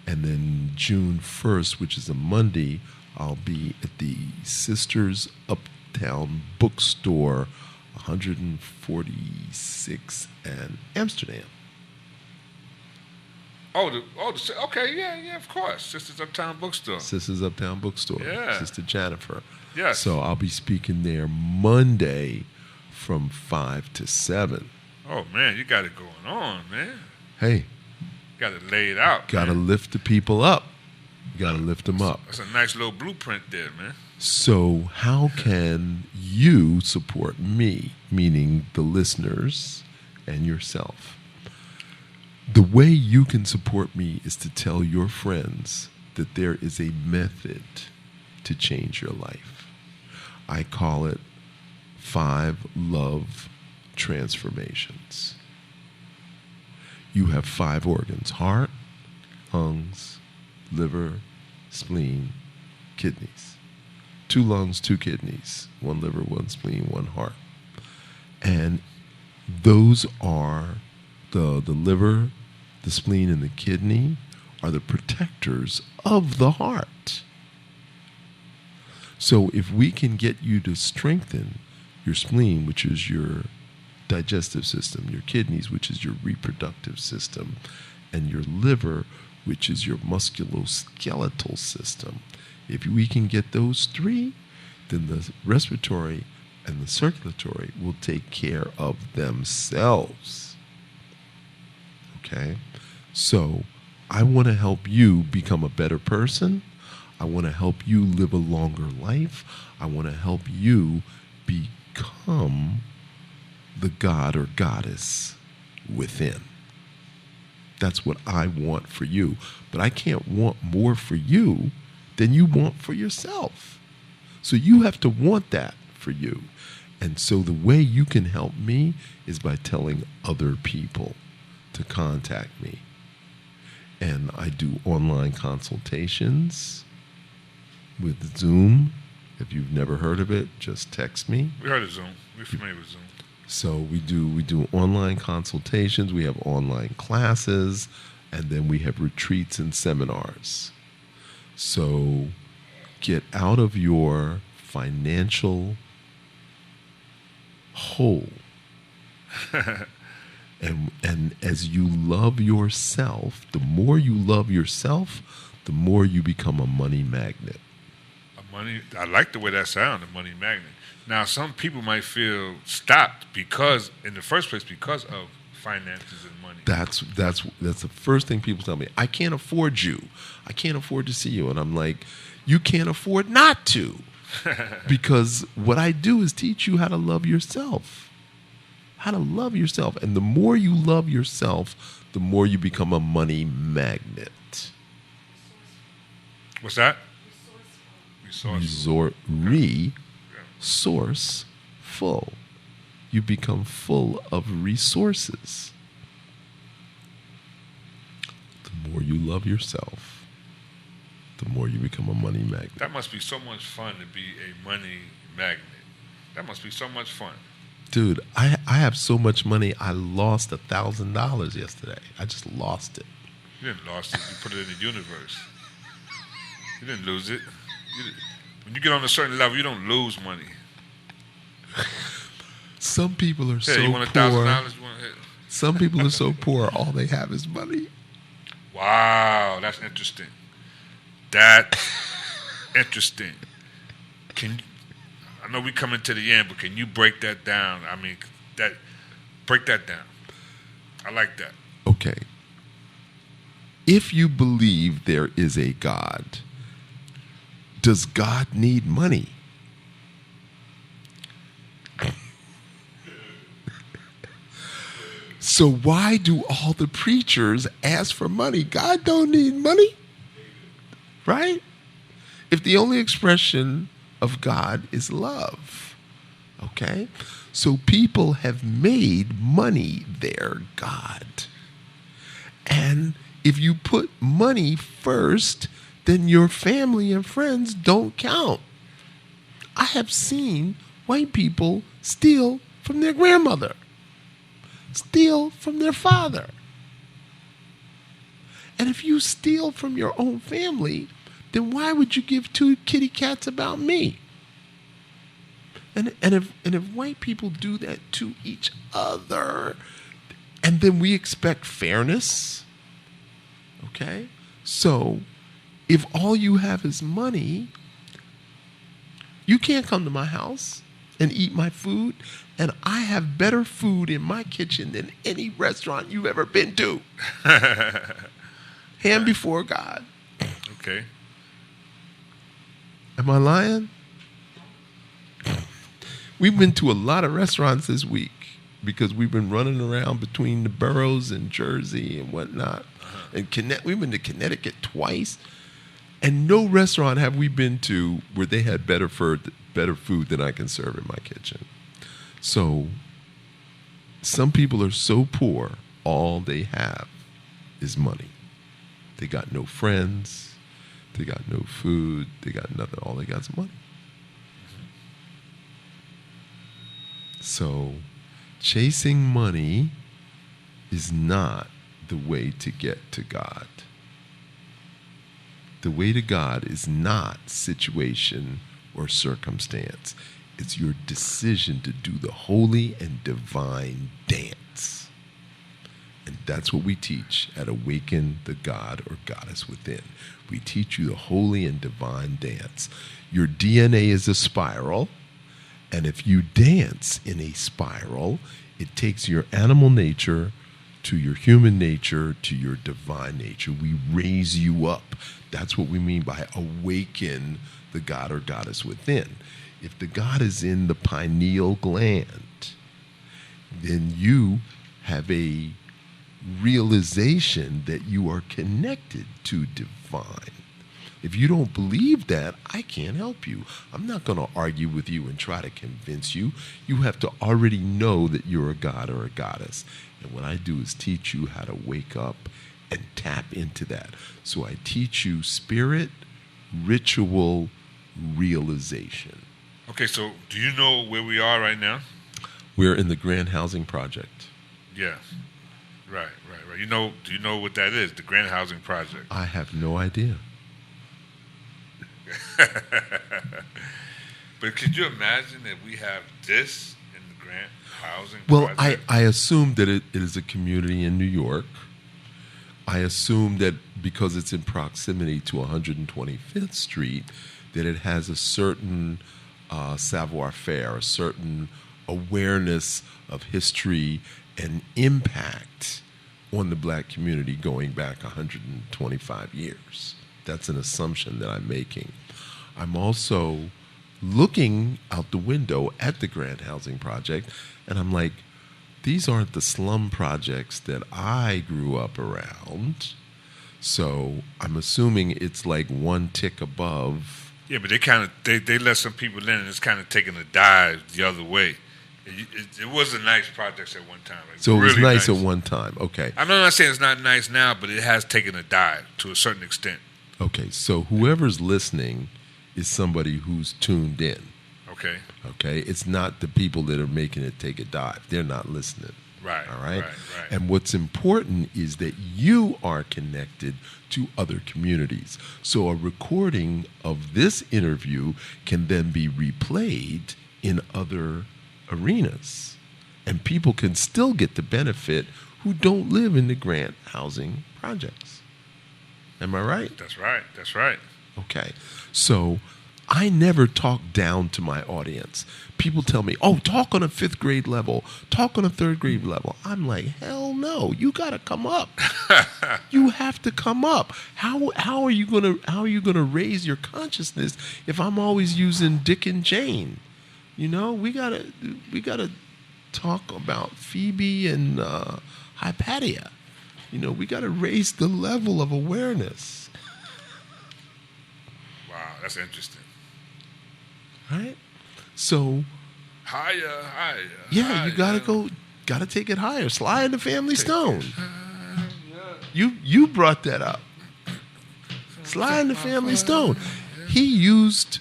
And then June 1st, which is a Monday, I'll be at the Sisters Uptown Bookstore, 146 and Amsterdam. Okay, yeah, of course. Sisters Uptown Bookstore. Sisters Uptown Bookstore. Yeah. Sister Jennifer. Yes. So I'll be speaking there Monday from 5 to 7. Oh, man, you got it going on, man. Hey. Got to lay it out. Got to lift the people up. You got to lift them up. That's a nice little blueprint there, man. So how can you support me, meaning the listeners and yourself? The way you can support me is to tell your friends that there is a method to change your life. I call it 5 love transformations. You have 5 organs: heart, lungs, liver, spleen, kidneys. 2 lungs, 2 kidneys, 1 liver, 1 spleen, 1 heart. And those are the liver, the spleen, and the kidney are the protectors of the heart. So if we can get you to strengthen your spleen, which is your digestive system, your kidneys, which is your reproductive system, and your liver, which is your musculoskeletal system, if we can get those 3, then the respiratory and the circulatory will take care of themselves. Okay? So I want to help you become a better person. I want to help you live a longer life. I want to help you become the god or goddess within. That's what I want for you. But I can't want more for you than you want for yourself. So you have to want that for you. And so the way you can help me is by telling other people to contact me. And I do online consultations with Zoom. If you've never heard of it, just text me. We heard of Zoom. We're familiar with Zoom. So we do online consultations, we have online classes, and then we have retreats and seminars. So get out of your financial hole. And as you love yourself, the more you love yourself, the more you become a money magnet. I like the way that sounds, a money magnet. Now, some people might feel stopped because, in the first place, because of finances and money. That's the first thing people tell me. I can't afford you. I can't afford to see you. And I'm like, you can't afford not to. Because what I do is teach you how to love yourself. How to love yourself. And the more you love yourself, the more you become a money magnet. What's that? Resourceful. You become full of resources. The more you love yourself, the more you become a money magnet. That must be so much fun to be a money magnet. That must be so much fun. Dude, I have so much money, I lost $1,000 yesterday. I just lost it. You didn't lose it. You put it in the universe. You didn't lose it. When you get on a certain level, you don't lose money. Some people are so you want poor. $1,000? Some people are so poor, all they have is money. Wow, that's interesting. That's interesting. I know we coming to the end, but can you break that down? I mean, break that down. I like that. Okay. If you believe there is a God, does God need money? So why do all the preachers ask for money? God don't need money, right? If the only expression of God is love, Okay? So people have made money their God. And if you put money first, then your family and friends don't count. I have seen white people steal from their grandmother, steal from their father. And if you steal from your own family, then why would you give two kitty cats about me? And if white people do that to each other, and then we expect fairness, okay? So if all you have is money, you can't come to my house and eat my food, and I have better food in my kitchen than any restaurant you've ever been to. Hand before God. Okay. Am I lying? We've been to a lot of restaurants this week because we've been running around between the boroughs and Jersey and whatnot. And we've been to Connecticut twice, and no restaurant have we been to where they had better food than I can serve in my kitchen. So some people are so poor, all they have is money. They got no friends. They got no food. They got nothing. All they got is money. So chasing money is not the way to get to God. The way to God is not situation or circumstance. It's your decision to do the holy and divine dance. And that's what we teach at Awaken the God or Goddess Within. We teach you the holy and divine dance. Your DNA is a spiral, and if you dance in a spiral, it takes your animal nature to your human nature to your divine nature. We raise you up. That's what we mean by awaken the God or Goddess Within. If the God is in the pineal gland, then you have a realization that you are connected to divine. If you don't believe that, I can't help you. I'm not going to argue with you and try to convince you. You have to already know that you're a god or a goddess. And what I do is teach you how to wake up and tap into that. So I teach you spirit, ritual, realization. Okay, so do you know where we are right now? We're in the Grant Housing Project. Yeah. Right. Do you know what that is, the Grant Housing Project? I have no idea. But could you imagine that we have this in the Grant Housing Project? Well, I assume that it is a community in New York. I assume that because it's in proximity to 125th Street, that it has a certain savoir-faire, a certain awareness of history and impact on the black community going back 125 years. That's an assumption that I'm making. I'm also looking out the window at the Grant Housing Project, and I'm like, these aren't the slum projects that I grew up around. So I'm assuming it's like one tick above. Yeah, but they let some people in, and it's kind of taking a dive the other way. It was a nice project at one time. So it was really nice at one time. Okay. I'm not saying it's not nice now, but it has taken a dive to a certain extent. Okay, so whoever's listening is somebody who's tuned in. Okay. Okay, it's not the people that are making it take a dive. They're not listening. Right. All right. Right. And what's important is that you are connected to other communities. So a recording of this interview can then be replayed in other arenas, and people can still get the benefit who don't live in the Grant Housing Projects. Am I right? That's right. Okay. So I never talk down to my audience. People tell me, oh, talk on a 5th grade level, talk on a 3rd grade level. I'm like, hell no, you got to come up. You have to come up. How are you gonna raise your consciousness if I'm always using Dick and Jane? You know, we gotta talk about Phoebe and Hypatia. You know, we gotta raise the level of awareness. Wow, that's interesting. Right? So higher. Yeah, higher. you gotta take it higher. Sly and the Family Stone. You brought that up. Sly and the Family Stone. He used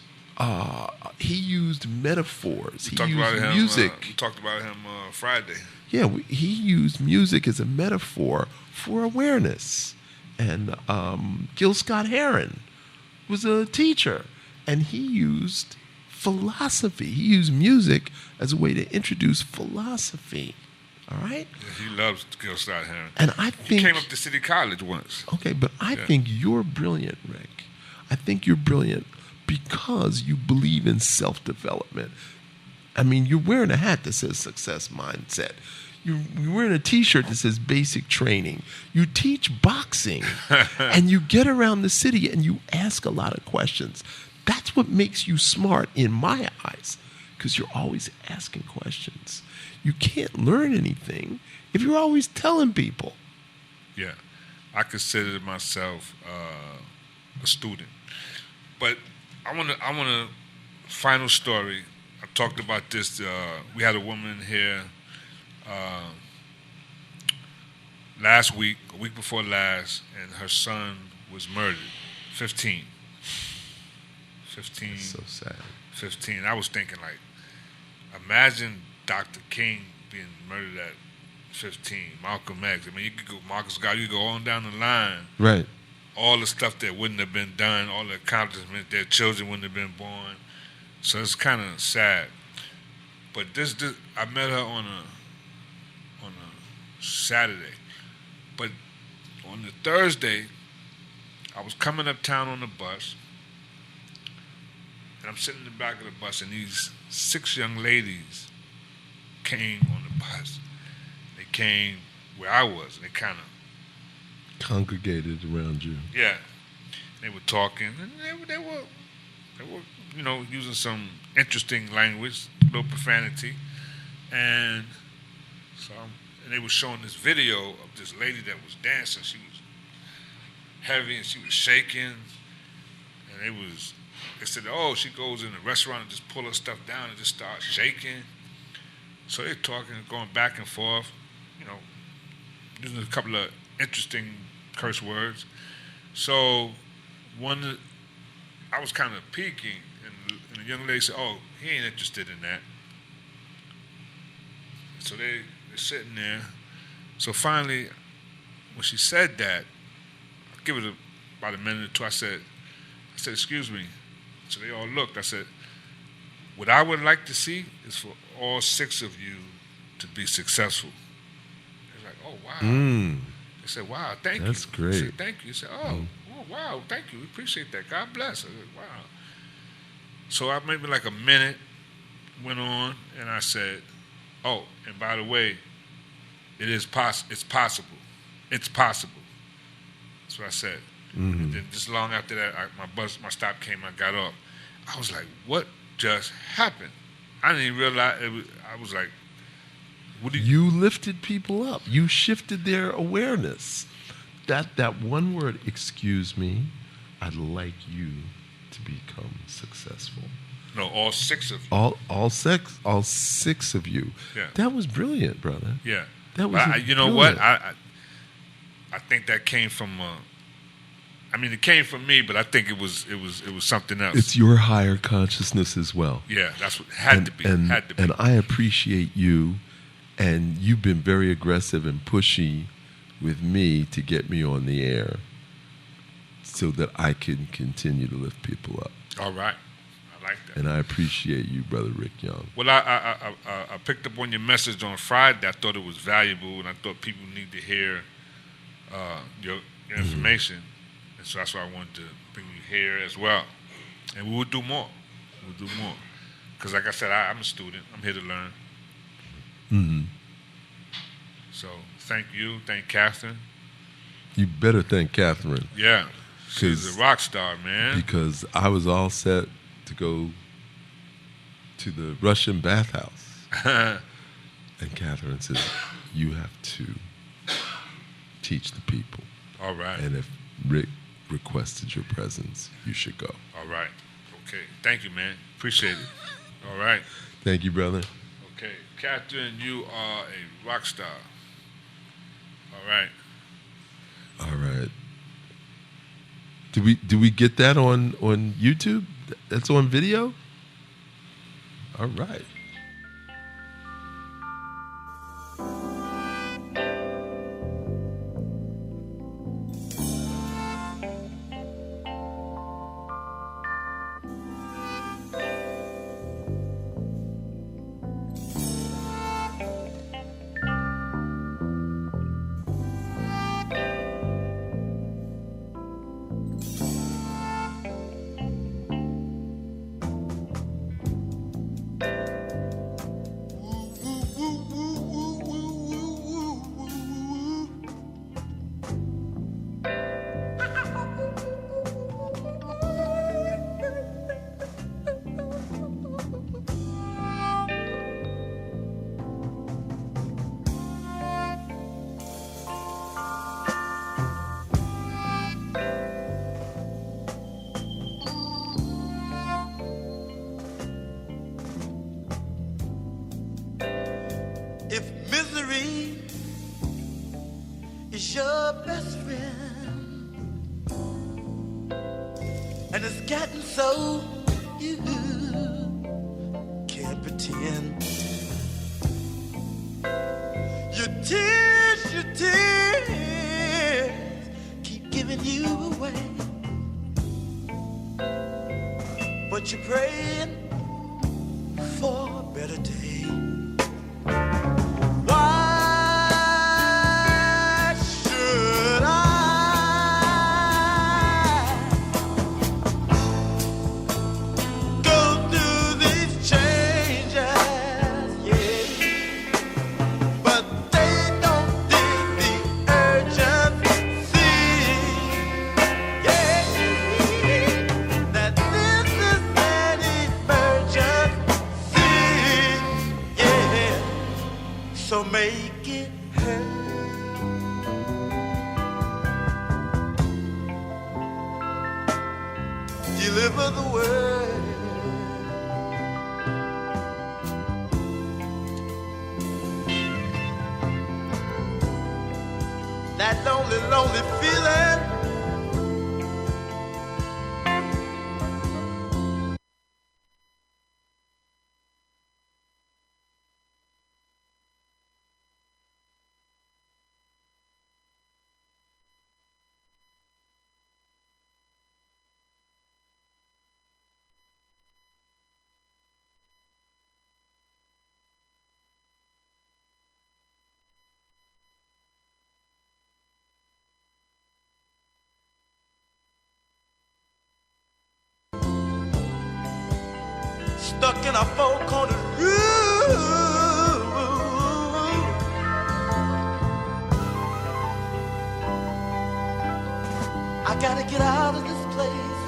metaphors. He used music. We talked about him Friday. Yeah, he used music as a metaphor for awareness. And Gil Scott-Heron was a teacher, and he used philosophy. He used music as a way to introduce philosophy. All right? Yeah, he loves Gil Scott-Heron. And I think he came up to City College once. Okay, but I think you're brilliant, Rick. I think you're brilliant because you believe in self-development. I mean, you're wearing a hat that says success mindset. You're wearing a T-shirt that says basic training. You teach boxing, and you get around the city and you ask a lot of questions. That's what makes you smart in my eyes, because you're always asking questions. You can't learn anything if you're always telling people. Yeah, I consider myself a student, but I want to. Final story. I talked about this. We had a woman here last week, a week before last, and her son was murdered. 15. That's so sad. 15. I was thinking, like, imagine Dr. King being murdered at 15. Malcolm X. I mean, you could go Marcus Garvey. You go on down the line. Right. All the stuff that wouldn't have been done, all the accomplishments, their children wouldn't have been born. So it's kind of sad. But this I met her on a Saturday. But on the Thursday, I was coming uptown on the bus, and I'm sitting in the back of the bus, and these 6 young ladies came on the bus. They came where I was, and they kind of congregated around you. Yeah, they were talking, and they were using some interesting language, a little profanity, and so they were showing this video of this lady that was dancing. She was heavy and she was shaking, and they said, oh, she goes in a restaurant and just pull her stuff down and just start shaking. So they're talking, going back and forth, using a couple of interesting curse words. So I was kind of peeking, and the young lady said, oh, he ain't interested in that. So they're sitting there. So finally, when she said that, I give it about a minute or two, I said, excuse me. So they all looked. I said, what I would like to see is for all 6 of you to be successful. They're like, oh, wow. They said, wow, thank you. That's great. I said, thank you. He said, oh, wow, thank you. We appreciate that. God bless. I said, wow. So I maybe like a minute went on, and I said, oh, and by the way, it's possible. It's possible. That's what I said. Mm-hmm. And then just long after that, my stop came, I got off. I was like, what just happened? I didn't even realize I was like, you lifted people up. You shifted their awareness. That one word, excuse me, I'd like you to become successful. No, all 6 of you. All 6 of you. Yeah. That was brilliant, brother. Yeah. That was you know what? I think that came from it came from me, but I think it was something else. It's your higher consciousness as well. Yeah, that's what had to be. And I appreciate you, and you've been very aggressive and pushy with me to get me on the air so that I can continue to lift people up. All right. I like that. And I appreciate you, Brother Rick Young. Well, I picked up on your message on Friday. I thought it was valuable, and I thought people need to hear your information. And so that's why I wanted to bring you here as well. And we will do more. Because like I said, I'm a student. I'm here to learn. Mm-hmm. So thank you. Thank Catherine. You better thank Catherine. Yeah. She's a rock star, man. Because I was all set to go to the Russian bathhouse. And Catherine said, you have to teach the people. All right. And if Rick requested your presence, you should go. All right. Okay. Thank you, man. Appreciate it. All right. Thank you, brother. Okay, Catherine, you are a rock star. All right. All right. Do we get that on YouTube? That's on video? All right. If misery is your best friend and it's gotten so you can't pretend, your tears keep giving you away, but you're praying for a better day. So make it hurt. Deliver the word. That lonely, lonely feeling. Stuck in a four-cornered room. I gotta get out of this place.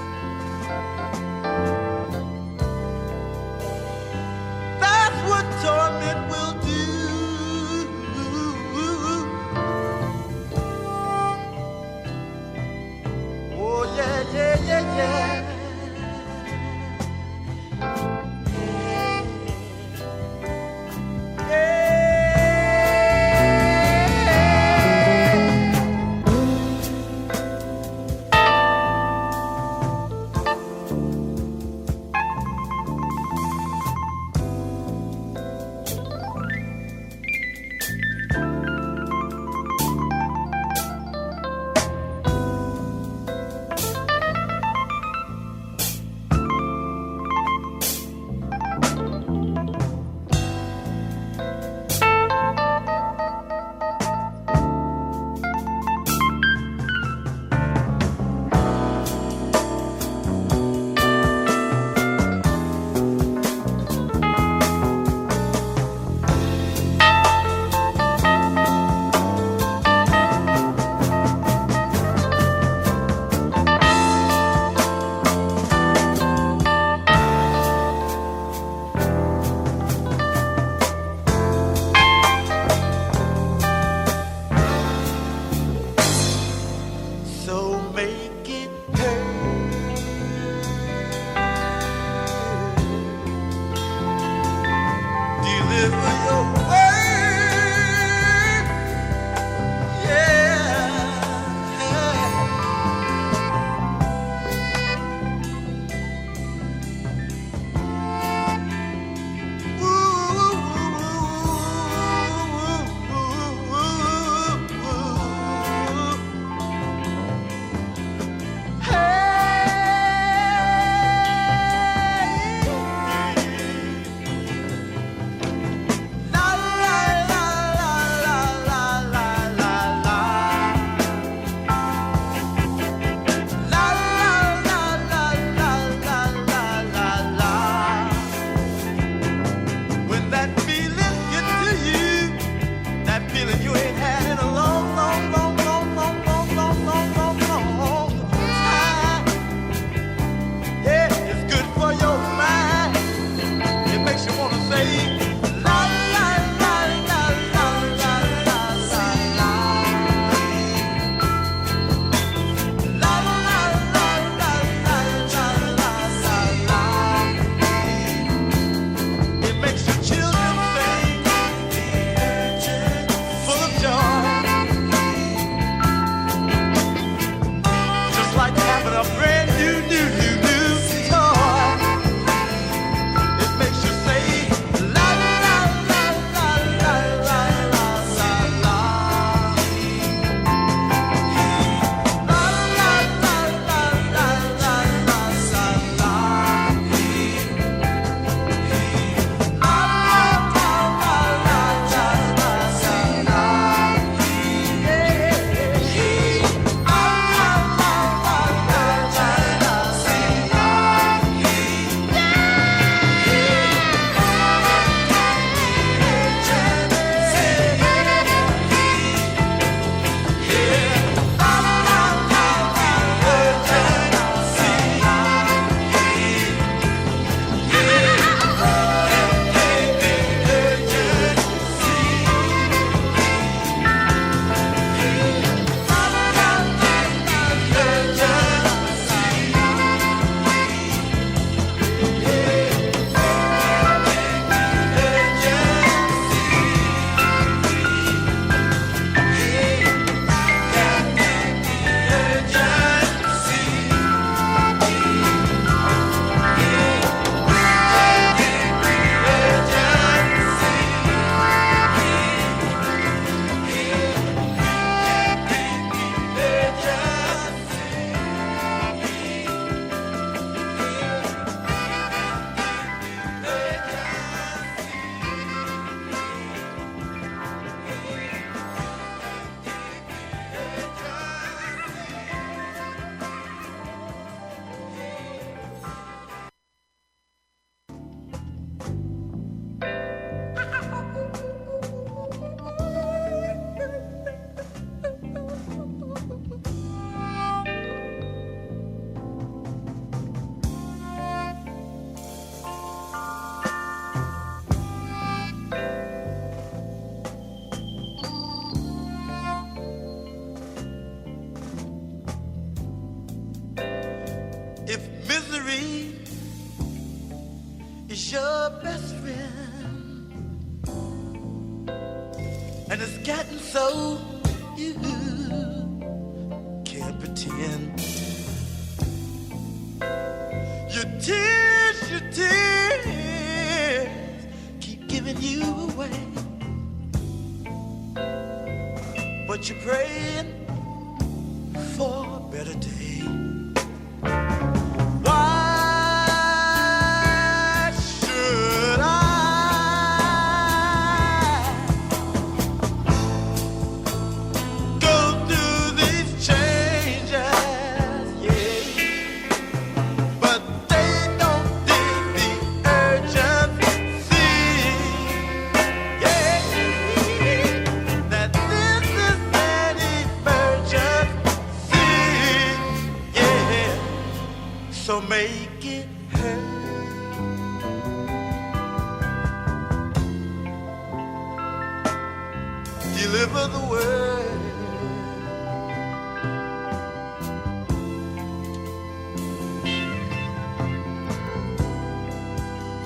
That's what torment will do. Oh yeah, yeah, yeah, yeah. your best friend, and it's gotten so you can't pretend. Your tears keep giving you away, but you're praying for a better day. So make it hurt. Deliver the word.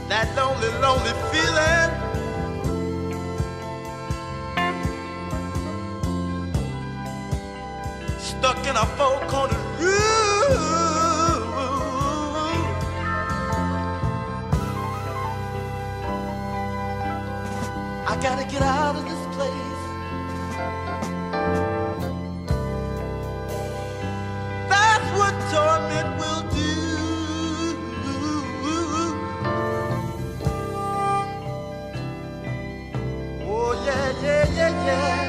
That lonely, lonely feeling. Stuck in a four-cornered room. I gotta get out of this place. That's what torment will do. Oh yeah, yeah, yeah, yeah.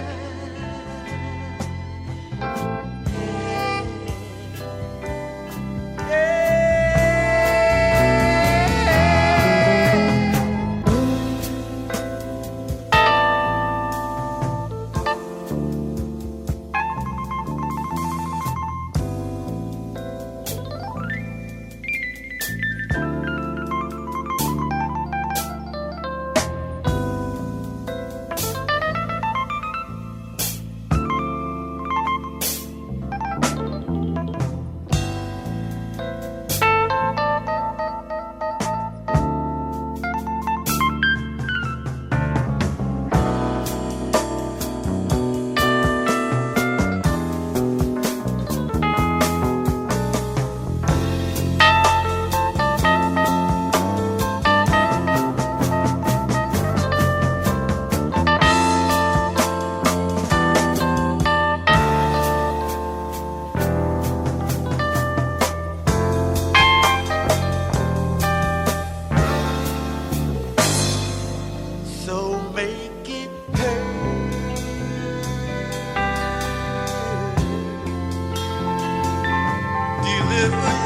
Deliver